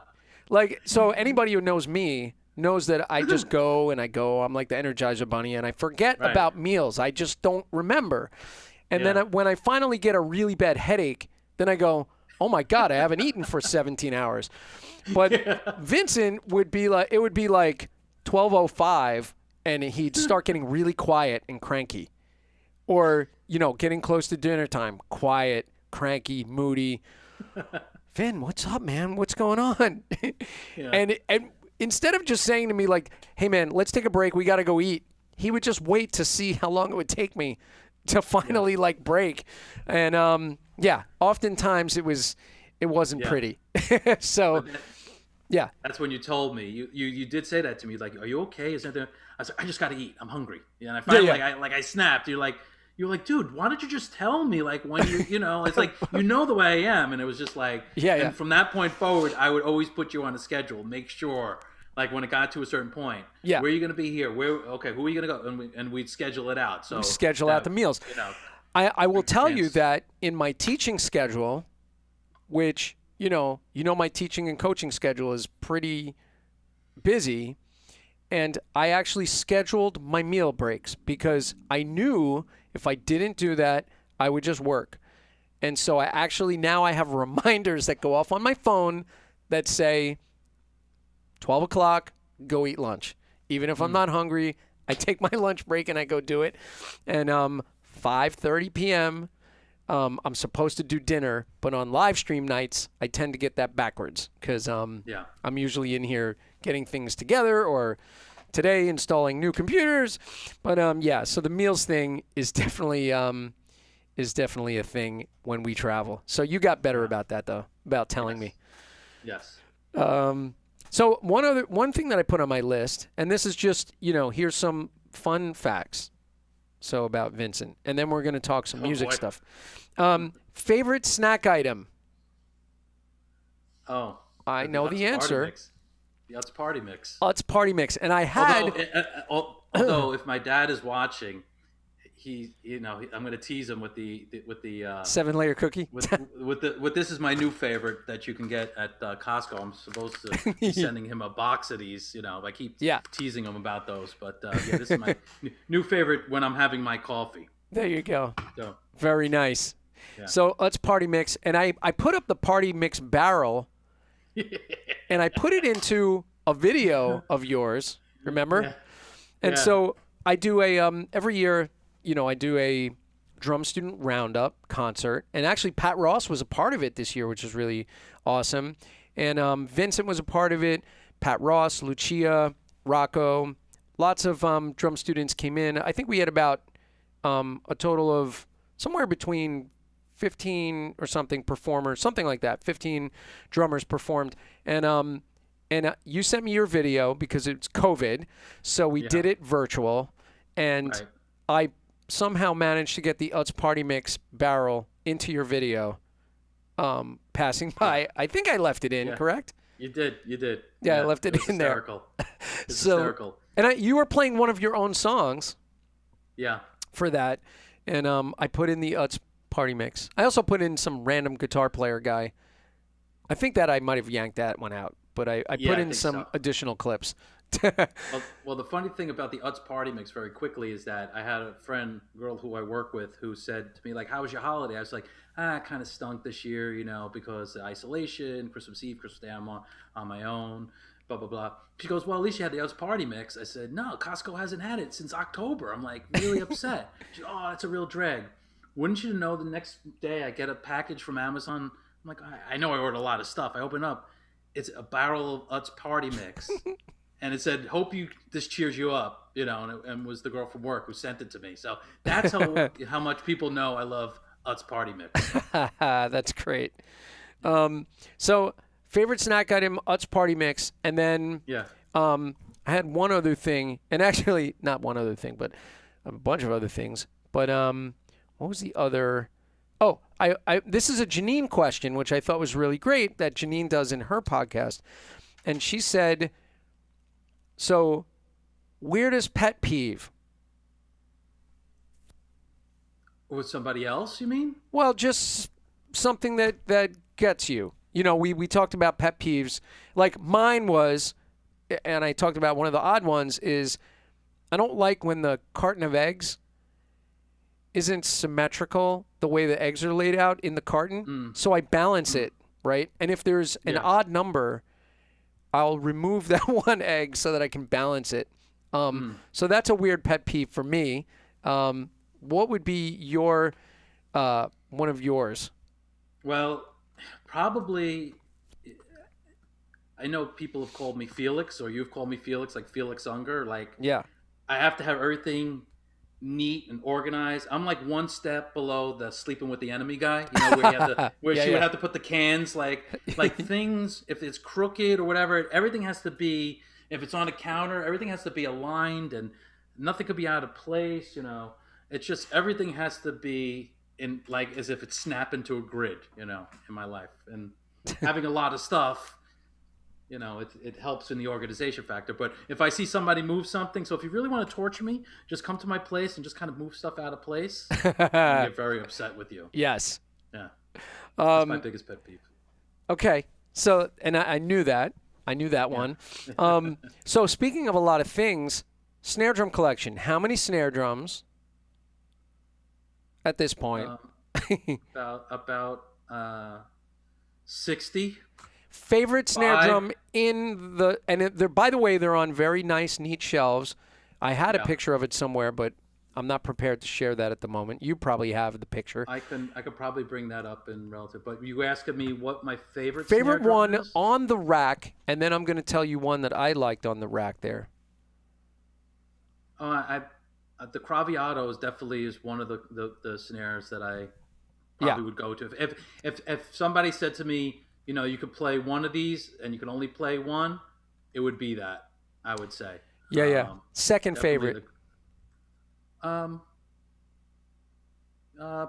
like, so anybody who knows me knows that I just go and I go. I'm like the Energizer Bunny, and I forget about meals. I just don't remember. And then when I finally get a really bad headache, then I go, oh my God, I haven't eaten for 17 hours. But Vincent would be like, it would be like 12:05, and he'd start getting really quiet and cranky. Or, getting close to dinner time, quiet, cranky, moody. Vin, what's up, man? What's going on? And instead of just saying to me like, hey man, let's take a break, we got to go eat, he would just wait to see how long it would take me to finally like break. And oftentimes it wasn't pretty. So that's when you told me you did say that to me, like, are you okay? Is that there? I was like, I just got to eat, I'm hungry. And I finally I snapped. You're like, dude, why don't you just tell me, like, when it's like, the way I am. And it was just like, and from that point forward, I would always put you on a schedule, make sure, like, when it got to a certain point, where are you going to be here? Who are you going to go? And we'd schedule it out. So schedule out the meals. I will tell you that in my teaching schedule, which, my teaching and coaching schedule is pretty busy, and I actually scheduled my meal breaks because I knew if I didn't do that, I would just work. And so now I have reminders that go off on my phone that say 12 o'clock, go eat lunch. Even if I'm not hungry, I take my lunch break and I go do it. And 5:30 p.m., I'm supposed to do dinner, but on live stream nights, I tend to get that backwards because I'm usually in here getting things together, or today installing new computers. But so the meals thing is definitely a thing when we travel. So you got better about that though, about telling me. Yes. So one thing that I put on my list, and this is just, here's some fun facts. So about Vincent, and then we're going to talk some music stuff. Favorite snack item? Oh, I know the answer. The Utz Party Mix. Utz Party Mix, and I had. Although if my dad is watching, I'm going to tease him with the 7-layer cookie. with this is my new favorite that you can get at Costco. I'm supposed to be sending him a box of these. I keep teasing him about those, but this is my new favorite when I'm having my coffee. There you go. So, very nice. Yeah. So Utz Party Mix, and I put up the Party Mix barrel, and I put it into a video of yours. Remember? Yeah. And so I do a every year. I do a drum student roundup concert, and actually Pat Ross was a part of it this year, which is really awesome. And Vincent was a part of it. Pat Ross, Lucia, Rocco, lots of drum students came in. I think we had about a total of somewhere between 15 or something performers, something like that. 15 drummers performed, and you sent me your video because it's COVID, so we did it virtual, and I somehow managed to get the Utz Party Mix barrel into your video, passing by. I think I left it in, correct? You did. Yeah, I left it in hysterical. there. It's hysterical. And you were playing one of your own songs. Yeah. For that, and I put in the Utz Party Mix. I also put in some random guitar player guy. I think that I might have yanked that one out, but I put in some additional clips. Well, the funny thing about the Utz Party Mix very quickly is that I had a girl who I work with, who said to me, like, how was your holiday? I was like, it kind of stunk this year, because of isolation, Christmas Eve, Christmas Day, I'm on my own, blah, blah, blah. She goes, well, at least you had the Utz Party Mix. I said, no, Costco hasn't had it since October. I'm like really upset. She goes, oh, that's a real drag. Wouldn't you know, the next day I get a package from Amazon. I'm like, I know I ordered a lot of stuff. I open up, it's a barrel of Utz Party Mix. And it said, hope this cheers you up, and it was the girl from work who sent it to me. So that's how much people know I love Utz Party Mix. That's great. So favorite snack item, Utz Party Mix. And then I had one other thing, and actually not one other thing, but a bunch of other things. But what was the other? Oh, this is a Janine question, which I thought was really great that Janine does in her podcast. And she said, so, weirdest pet peeve? With somebody else, you mean? Well, just something that gets you. We talked about pet peeves. Like mine was, and I talked about one of the odd ones, is I don't like when the carton of eggs isn't symmetrical the way the eggs are laid out in the carton. So I balance it, right? And if there's an odd number, I'll remove that one egg so that I can balance it. So that's a weird pet peeve for me. What would be your one of yours? Well, probably, I know people have called me Felix, or you've called me Felix, like Felix Unger. Like, I have to have everything neat and organized. I'm like one step below the sleeping with the enemy guy, where she would have to put the cans, like things, if it's crooked or whatever, everything has to be, if it's on a counter, everything has to be aligned and nothing could be out of place, It's just, everything has to be in, like, as if it's snapped into a grid, in my life. And having a lot of stuff, it helps in the organization factor. But if I see somebody move something, so if you really want to torture me, just come to my place and just kind of move stuff out of place. I get very upset with you. Yes. Yeah. That's my biggest pet peeve. Okay. So, and I knew that. I knew that one. So speaking of a lot of things, snare drum collection. How many snare drums at this point? About 60. Favorite snare Five. drum in the and they're by the way they're on very nice, neat shelves. I had a Yeah. picture of it somewhere, but I'm not prepared to share that at the moment. You probably have the picture. I could probably bring that up in relative, but you asking me what my favorite snare Favorite drum one is? on the rack, and then I'm going to tell you one that I liked on the rack there. The Craviotto is definitely is one of the snares that I Yeah, probably would go to. If somebody said to me, you could play one of these and you can only play one, it would be that. I would say. yeah, yeah. Um, Second Definitely favorite.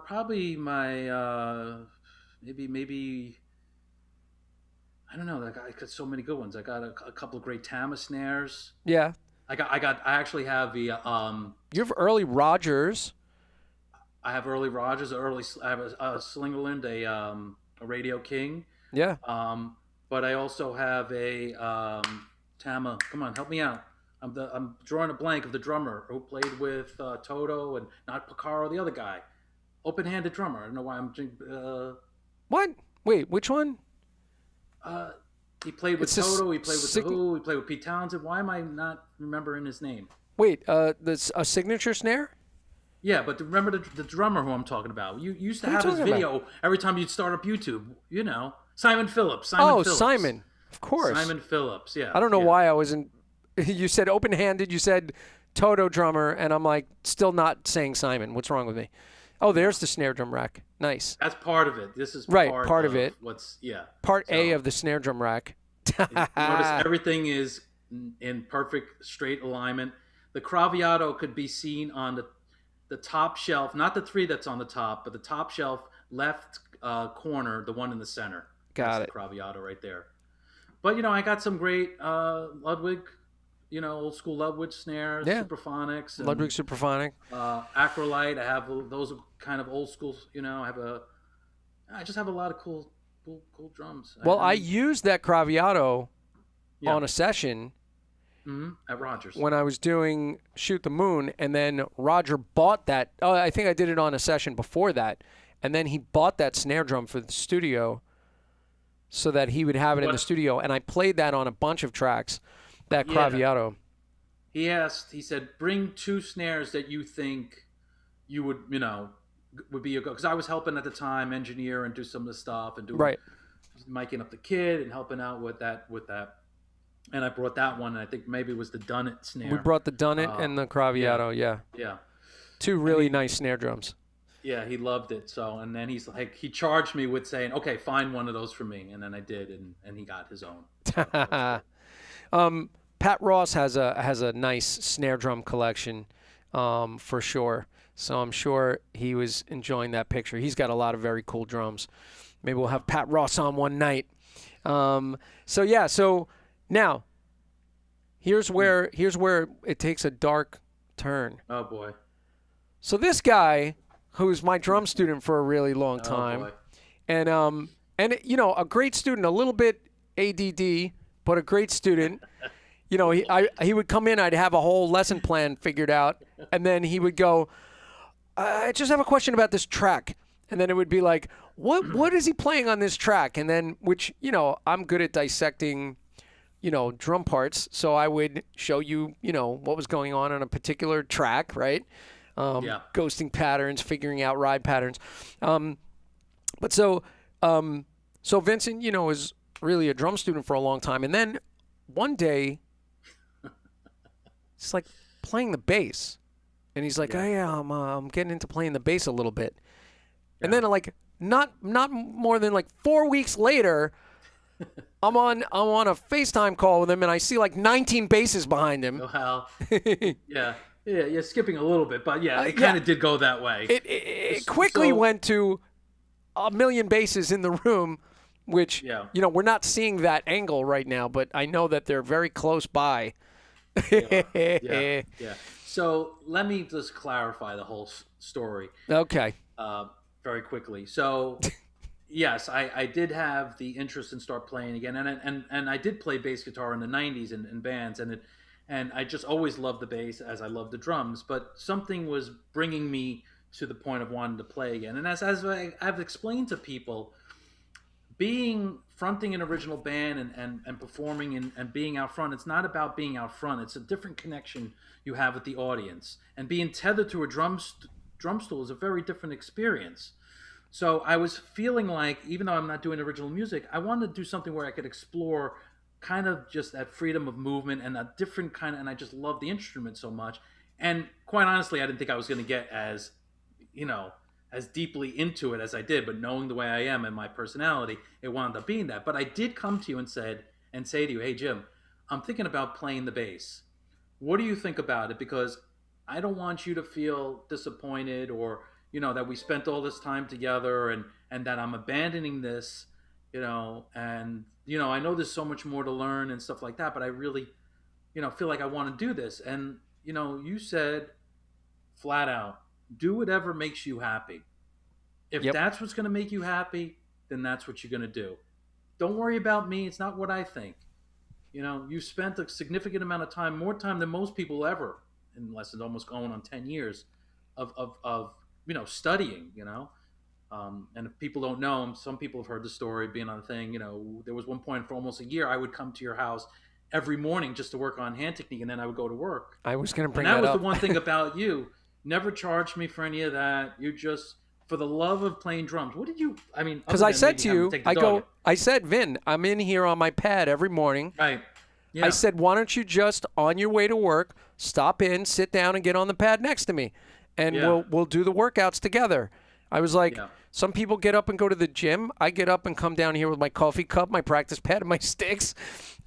probably my maybe I don't know. Like I got so many good ones. I got a couple of great Tama snares. Yeah. I actually have the You have early Rogers. I have early Rogers, I have a Slingerland, a Radio King, Yeah. um, but I also have a Tama. Come on, help me out. I'm drawing a blank of the drummer who played with Toto and not Picaro, the other guy, open-handed drummer. I don't know why I'm. What? Wait, which one? Uh, he played with It's just Toto. He played with the Who. He played with Pete Townsend. Why am I not remembering his name? Wait, this a signature snare? Yeah, but remember the drummer who I'm talking about. You used to Who are you have his talking about? video every time you'd start up YouTube. Simon Phillips. Oh, Simon. Of course. Simon Phillips. Yeah. I don't know yeah. why I wasn't. You said open-handed. You said Toto drummer, and I'm like still not saying Simon. What's wrong with me? Oh, there's the snare drum rack. Nice. That's part of it. This is Right, part, part of it. What's yeah. Part A So, of the snare drum rack. notice everything is in perfect straight alignment. The Craviotto could be seen on the top shelf, not the three that's on the top, but the top shelf left corner, the one in the center. Got That's it. the Craviotto right there. But I got some great Ludwig, old school Ludwig snares, Yeah. Superphonics, and, Ludwig Superphonic. Acrolite. I have those kind of old school. I just have a lot of cool drums. Well, I used that Craviotto Yeah. on a session At Rogers. when I was doing Shoot the Moon, and then Roger bought that. Oh, I think I did it on a session before that, and then he bought that snare drum for the studio so that he would have it in the studio, and I played that on a bunch of tracks, that Yeah. Craviotto. He said, bring two snares that you think you would be a go. Because I was helping at the time engineer and do some of the stuff and doing Right. miking up the kid and helping out with that. And I brought that one. And I think maybe it was the Dunnett snare. We brought the Dunnett and the Craviotto, yeah. Yeah. Two really nice snare drums. Yeah, he loved it. So, and then he's like, he charged me with saying, okay, find one of those for me. And then I did, and he got his own. Pat Ross has a nice snare drum collection, for sure. So I'm sure he was enjoying that picture. He's got a lot of very cool drums. Maybe we'll have Pat Ross on one night. So now here's where it takes a dark turn. Oh, boy. So this guy, who's my drum student for a really long Oh, time, boy. and a great student, a little bit ADD, but a great student. He would come in, I'd have a whole lesson plan figured out, and then he would go, I just have a question about this track. And then it would be like, what is he playing on this track? And then, which, I'm good at dissecting, drum parts. So I would show you, what was going on a particular track, right? Ghosting patterns, figuring out ride patterns. So Vincent, is really a drum student for a long time. And then one day, it's like playing the bass. And he's like, I'm getting into playing the bass a little bit. And then like not more than like 4 weeks later, I'm on a FaceTime call with him and I see like 19 basses behind him. Well, yeah, you're skipping a little bit, but yeah, it kind of did go that way. It quickly went to a million basses in the room, which we're not seeing that angle right now, but I know that they're very close by. Yeah. So let me just clarify the whole story. Okay. Very quickly. So, yes, I did have the interest in start playing again, and I did play bass guitar in the '90s in bands, and I just always loved the bass as I loved the drums. But something was bringing me to the point of wanting to play again. And as I've explained to people, being fronting an original band and performing and being out front, it's not about being out front. It's a different connection you have with the audience. And being tethered to a drum stool is a very different experience. So I was feeling like, even though I'm not doing original music, I wanted to do something where I could explore kind of just that freedom of movement and a different kind of, and I just love the instrument so much. And quite honestly, I didn't think I was going to get as, you know, as deeply into it as I did, but knowing the way I am and my personality, it wound up being that. But I did come to you and say to you, hey Jim, I'm thinking about playing the bass. What do you think about it? Because I don't want you to feel disappointed or, that we spent all this time together and that I'm abandoning this, and I know there's so much more to learn and stuff like that, but I really, feel like I want to do this. And, you said flat out, do whatever makes you happy. If Yep. that's what's going to make you happy, then that's what you're going to do. Don't worry about me. It's not what I think. You spent a significant amount of time, more time than most people ever, unless it's almost going on 10 years of studying, and if people don't know, some people have heard the story being on the thing, there was one point for almost a year, I would come to your house every morning just to work on hand technique, and then I would go to work. I was going to bring And that that was up. the one thing about you. Never charged me for any of that. You just, for the love of playing drums. What did you, I mean, Because other I than said maybe to having you, take the dog I said, Vin, I'm in here on my pad every morning. right. Yeah. I said, why don't you just on your way to work, stop in, sit down, and get on the pad next to me, and Yeah. we'll do the workouts together. I was like, Yeah. some people get up and go to the gym. I get up and come down here with my coffee cup, my practice pad, and my sticks,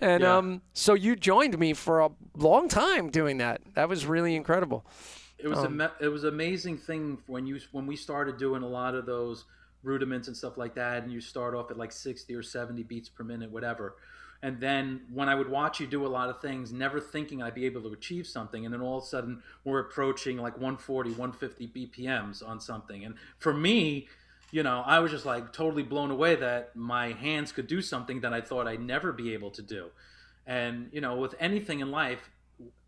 and Yeah. so you joined me for a long time doing that. That was really incredible. It was it was an amazing thing when we started doing a lot of those rudiments and stuff like that, and you start off at like 60 or 70 beats per minute, whatever. And then when I would watch you do a lot of things, never thinking I'd be able to achieve something, and then all of a sudden we're approaching like 140, 150 BPMs on something. And for me, I was just like totally blown away that my hands could do something that I thought I'd never be able to do. And with anything in life,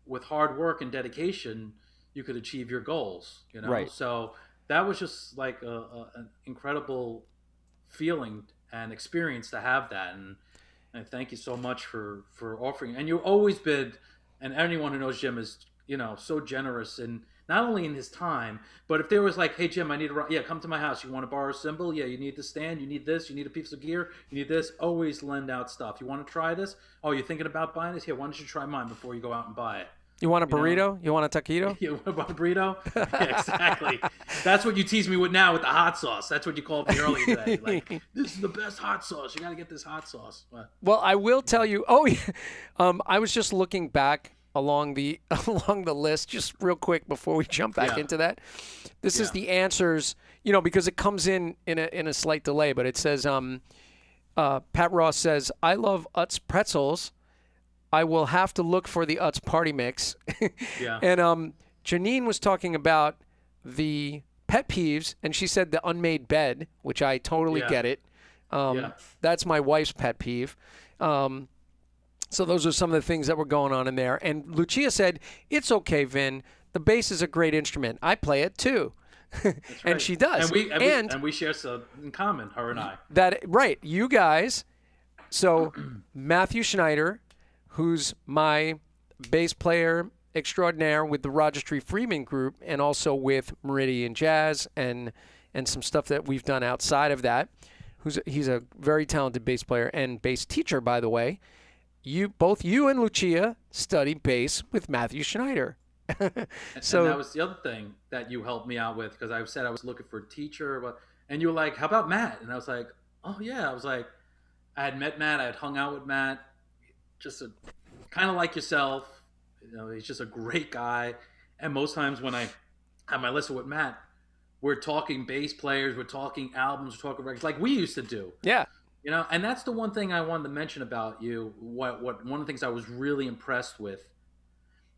with hard work and dedication, you could achieve your goals. Right. So that was just like an incredible feeling and experience to have that. And thank you so much for offering. And you've always been, and anyone who knows Jim is so generous and not only in his time, but if there was like, hey Jim, I need come to my house. You want to borrow a cymbal? Yeah, you need the stand. You need this. You need a piece of gear. You need this. Always lend out stuff. You want to try this? Oh, you're thinking about buying this? Here, why don't you try mine before you go out and buy it? You want a burrito? You want a taquito? You want a burrito? Yeah, exactly. That's what you tease me with now with the hot sauce. That's what you called me earlier today. Like, this is the best hot sauce. You got to get this hot sauce. But, Well, I will tell you. Oh, yeah. I was just looking back along the list, just real quick before we jump back Yeah. into that. This is Yeah. the answers, because it comes in a slight delay, but it says, Pat Ross says, I love Utz pretzels. I will have to look for the Utz party mix. Yeah. And Janine was talking about the pet peeves, and she said the unmade bed, which I totally Yeah. get it. Yeah. That's my wife's pet peeve. So those are some of the things that were going on in there. And Lucia said, it's okay, Vin. The bass is a great instrument. I play it too. And Right. she does. And we share some in common, her and I. Right, you guys. So Matthew Schneider, who's my bass player extraordinaire with the Roger Tree Freeman group and also with Meridian Jazz and some stuff that we've done outside of that. He's a very talented bass player and bass teacher, by the way. Both you and Lucia study bass with Matthew Schneider. So and that was the other thing that you helped me out with, because I said I was looking for a teacher, and you were like, how about Matt? And I was like, oh yeah. I was like, I had met Matt, I had hung out with Matt, just kind of like yourself. He's just a great guy. And most times when I have my listen with Matt, we're talking bass players, we're talking albums, we're talking records, like we used to do. yeah, And that's the one thing I wanted to mention about you. What one of the things I was really impressed with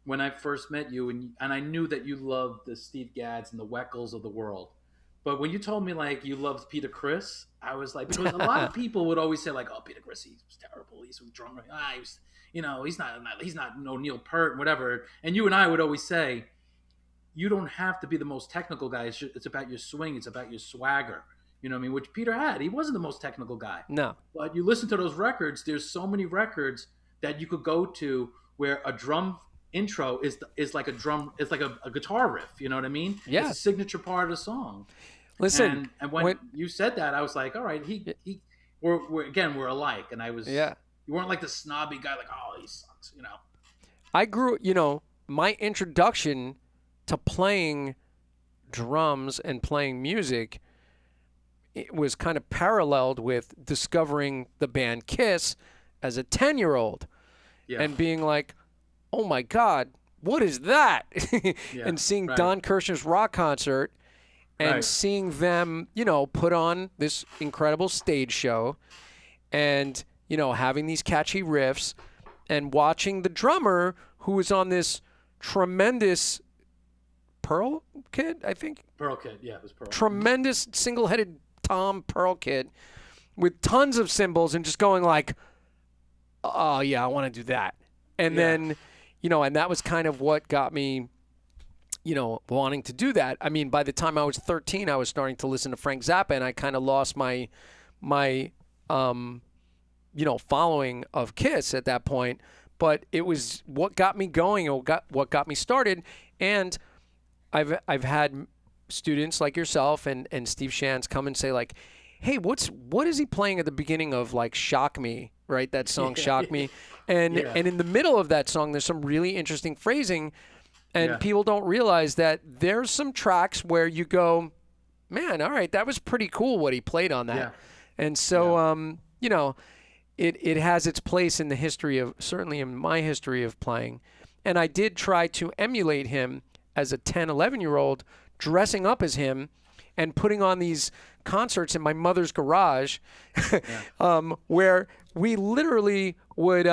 when I first met you, and I knew that you loved the Steve Gadds and the Weckels of the world. But when you told me like you loved Peter Criss, I was like, because a lot of people would always say like, oh, Peter Criss, he's terrible. He's a drummer. He's not no Neil Peart and whatever. And you and I would always say, you don't have to be the most technical guy. It's about your swing. It's about your swagger. You know what I mean? Which Peter had. He wasn't the most technical guy. No. But you listen to those records, there's so many records that you could go to where a drum intro is like a drum, it's like a guitar riff. You know what I mean? Yeah. It's a signature part of the song. Listen, And when you said that, I was like, all right, we're alike. And I was, yeah. you weren't like the snobby guy, like, oh, he sucks, you know. I grew, my introduction to playing drums and playing music, it was kind of paralleled with discovering the band Kiss as a 10-year-old and being like, oh my God, what is that? And seeing Don Kirshner's rock concert and seeing them, put on this incredible stage show and, having these catchy riffs and watching the drummer who was on this tremendous Pearl kit, I think. Pearl kit, yeah, it was Pearl. Tremendous single-headed Tom Pearl kit with tons of cymbals and just going like, oh yeah, I want to do that. And then, and that was kind of what got me, wanting to do that. I mean, by the time I was 13, I was starting to listen to Frank Zappa, and I kind of lost my following of Kiss at that point. But it was what got me going, or what got me started. And I've had students like yourself and Steve Shantz come and say like, hey, what is he playing at the beginning of like Shock Me, right? That song Shock Me. And in the middle of that song, there's some really interesting phrasing, and people don't realize that there's some tracks where you go, man, all right, that was pretty cool what he played on that. Yeah. And so, it has its place in the history of, certainly in my history of playing. And I did try to emulate him as a 10, 11-year-old, dressing up as him and putting on these concerts in my mother's garage where we literally would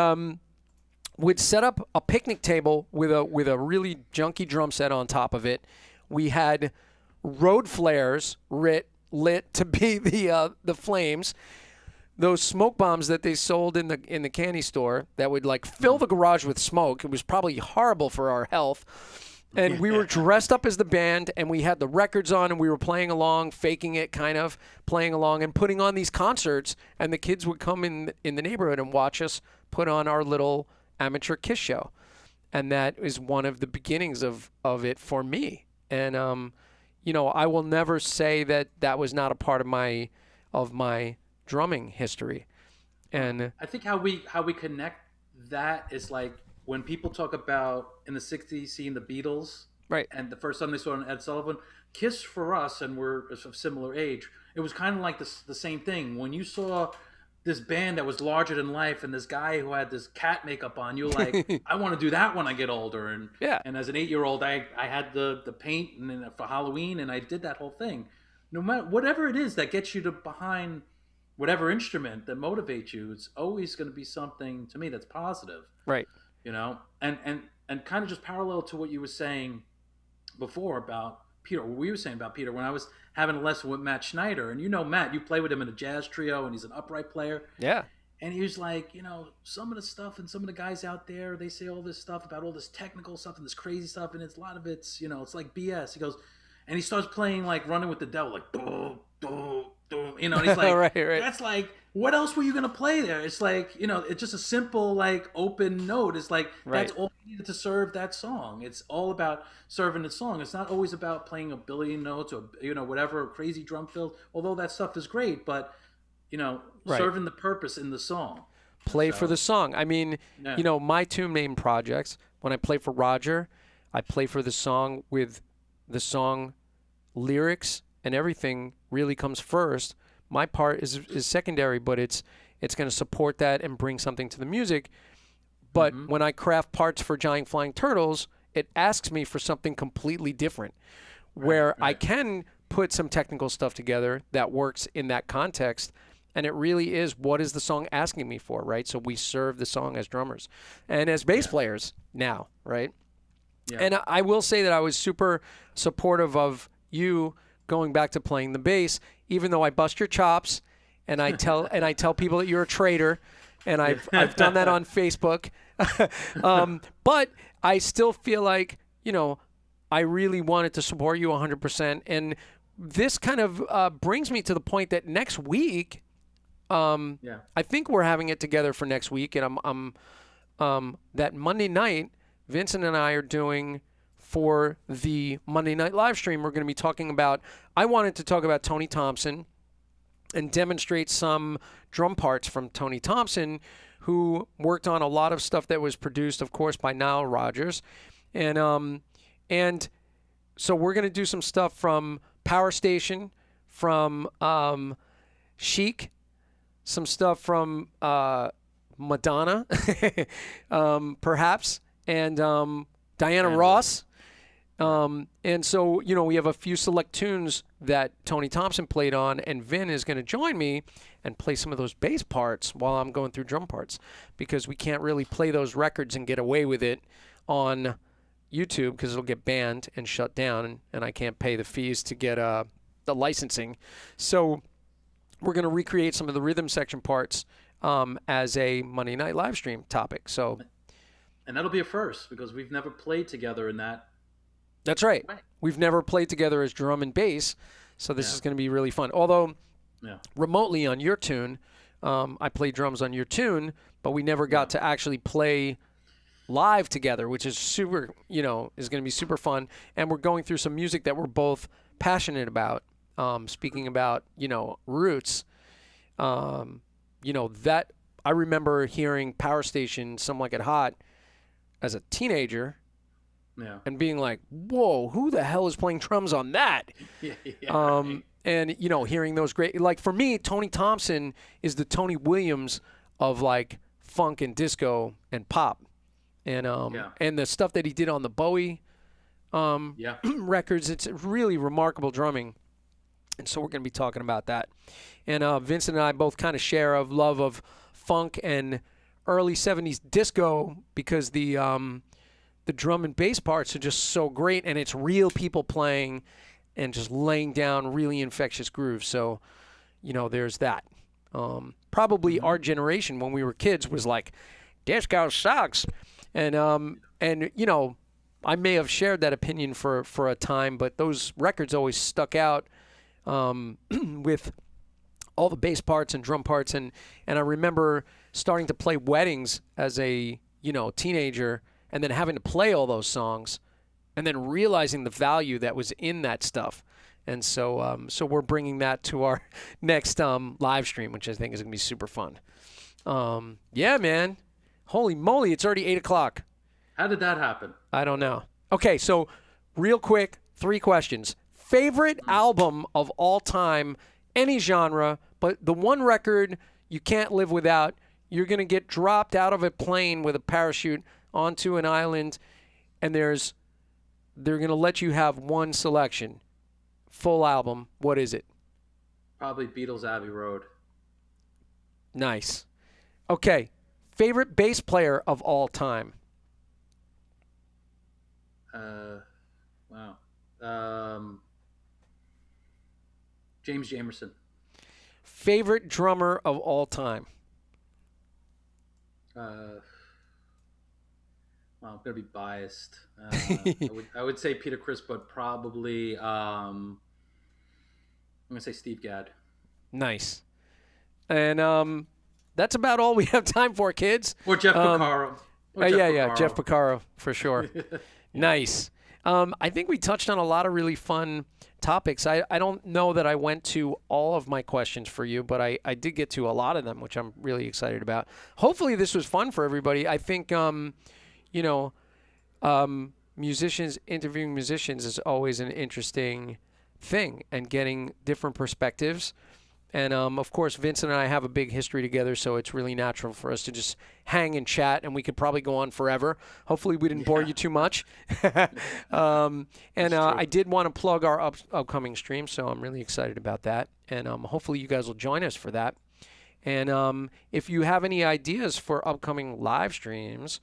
set up a picnic table with a really junky drum set on top of it. We had road flares lit to be the flames. Those smoke bombs that they sold in the candy store that would like fill the garage with smoke. It was probably horrible for our health. And we were dressed up as the band, and we had the records on, and we were playing along, faking it, kind of playing along, and putting on these concerts. And the kids would come in the neighborhood and watch us put on our little amateur Kiss show. And that is one of the beginnings of it for me. And I will never say that was not a part of my drumming history. And I think how we connect that is like when people talk about in the 60s seeing the Beatles, right, and the first time they saw Ed Sullivan, Kiss for us, and we're of similar age, it was kind of like the same thing. When you saw this band that was larger than life and this guy who had this cat makeup on, you're like, I want to do that when I get older. And as an 8-year-old, I had the paint and for Halloween, and I did that whole thing. No matter whatever it is that gets you to behind whatever instrument that motivates you, it's always going to be something to me that's positive. Right. And kind of just parallel to what you were saying before about Peter, what we were saying about Peter, when I was having a lesson with Matt Schneider, and Matt, you play with him in a jazz trio, and he's an upright player. Yeah. And he was like, some of the stuff and some of the guys out there, they say all this stuff about all this technical stuff and this crazy stuff, and a lot of it's, it's like BS. He goes, and he starts playing like Running with the Devil, like, boom, boom, boom, and he's like, right. That's like, what else were you going to play there? It's like, it's just a simple, like, open note. It's like, that's all you needed to serve that song. It's all about serving the song. It's not always about playing a billion notes or, whatever, crazy drum fills, although that stuff is great, but, serving the purpose in the song. Play for the song. I mean, my two main projects, when I play for Roger, I play for the song with the song lyrics and everything really comes first. My part is secondary, but it's going to support that and bring something to the music. But when I craft parts for Giant Flying Turtles, it asks me for something completely different, where I can put some technical stuff together that works in that context, and it really is, what is the song asking me for, right? So we serve the song as drummers and as bass players now, right? Yeah. And I will say that I was super supportive of you going back to playing the bass, even though I bust your chops, and I tell people that you're a traitor, and I've done that on Facebook. But I still feel like I really wanted to support you 100%. And this kind of brings me to the point that next week, I think we're having it together for next week, and I'm that Monday night, Vincent and I are doing for the Monday night live stream. We're going to be talking about. I wanted to talk about Tony Thompson and demonstrate some drum parts from Tony Thompson, who worked on a lot of stuff that was produced, of course, by Nile Rodgers, and so we're going to do some stuff from Power Station, from Chic, some stuff from Madonna, perhaps, and Diana Ross. And so, we have a few select tunes that Tony Thompson played on, and Vin is going to join me and play some of those bass parts while I'm going through drum parts, because we can't really play those records and get away with it on YouTube because it'll get banned and shut down, and I can't pay the fees to get the licensing. So we're going to recreate some of the rhythm section parts as a Monday night live stream topic. So, and that'll be a first because we've never played together in that. That's right. We've never played together as drum and bass, so this is going to be really fun. Although remotely on your tune, I play drums on your tune, but we never got to actually play live together, which is super, is going to be super fun. And we're going through some music that we're both passionate about. Speaking about, roots, that I remember hearing Power Station, Some Like It Hot, as a teenager. Yeah. And being like, whoa, who the hell is playing drums on that? And, hearing those great, like for me, Tony Thompson is the Tony Williams of like funk and disco and pop. And and the stuff that he did on the Bowie records, it's really remarkable drumming. And so we're going to be talking about that. And Vincent and I both kind of share a love of funk and early 70s disco because the drum and bass parts are just so great, and it's real people playing and just laying down really infectious grooves. So, there's that. Probably our generation when we were kids was like, disco sucks. And I may have shared that opinion for a time, but those records always stuck out with all the bass parts and drum parts. And I remember starting to play weddings as a, teenager, and then having to play all those songs and then realizing the value that was in that stuff. And so we're bringing that to our next live stream, which I think is going to be super fun. Yeah, man. Holy moly, it's already 8 o'clock. How did that happen? I don't know. Okay, so real quick, 3 questions. Favorite album of all time, any genre, but the one record you can't live without. You're going to get dropped out of a plane with a parachute onto an island, and they're going to let you have one selection. Full album. What is it? Probably Beatles' Abbey Road. Nice. Okay. Favorite bass player of all time? Wow. James Jamerson. Favorite drummer of all time? Well, I'm going to be biased. I would say Peter Criss, but probably I'm going to say Steve Gadd. Nice. And that's about all we have time for, kids. Or Jeff Porcaro. Jeff Porcaro, for sure. Nice. I think we touched on a lot of really fun topics. I don't know that I went to all of my questions for you, but I did get to a lot of them, which I'm really excited about. Hopefully this was fun for everybody. I think, musicians, interviewing musicians is always an interesting thing, and getting different perspectives. And, of course, Vincent and I have a big history together, so it's really natural for us to just hang and chat, and we could probably go on forever. Hopefully we didn't bore you too much. I did want to plug our upcoming stream, so I'm really excited about that. And hopefully you guys will join us for that. And if you have any ideas for upcoming live streams,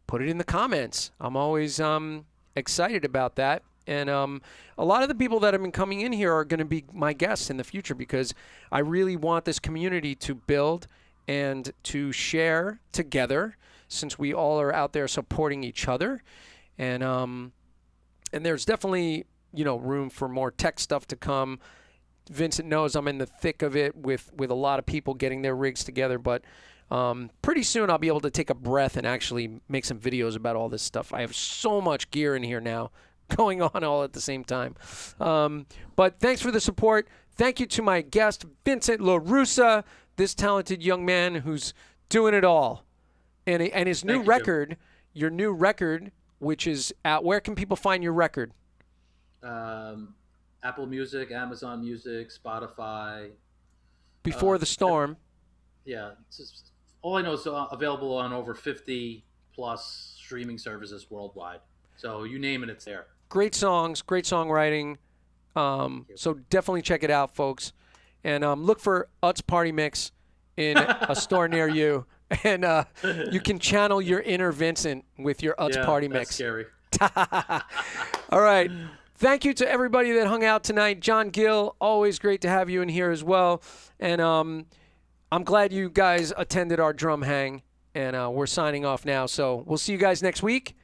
put it in the comments. I'm always excited about that. And a lot of the people that have been coming in here are going to be my guests in the future, because I really want this community to build and to share together, since we all are out there supporting each other. And there's definitely room for more tech stuff to come. Vincent knows I'm in the thick of it with a lot of people getting their rigs together, but pretty soon I'll be able to take a breath and actually make some videos about all this stuff. I have so much gear in here now going on all at the same time. But thanks for the support. Thank you to my guest, Vincent LaRussa, this talented young man who's doing it all. And his new record, your new record, which is out. Where can people find your record? Apple Music, Amazon Music, Spotify. Before the Storm. Yeah. All I know is available on over 50 plus streaming services worldwide. So you name it, it's there. Great songs, great songwriting. So definitely check it out, folks. And look for Utz Party Mix in a store near you. And you can channel your inner Vincent with your Utz Party Mix. Scary. All right. Thank you to everybody that hung out tonight. John Gill, always great to have you in here as well. And I'm glad you guys attended our drum hang. And we're signing off now. So we'll see you guys next week.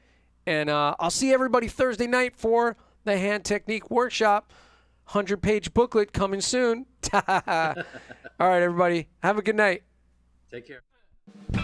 And I'll see everybody Thursday night for the Hand Technique Workshop. 100-page booklet coming soon. All right, everybody. Have a good night. Take care.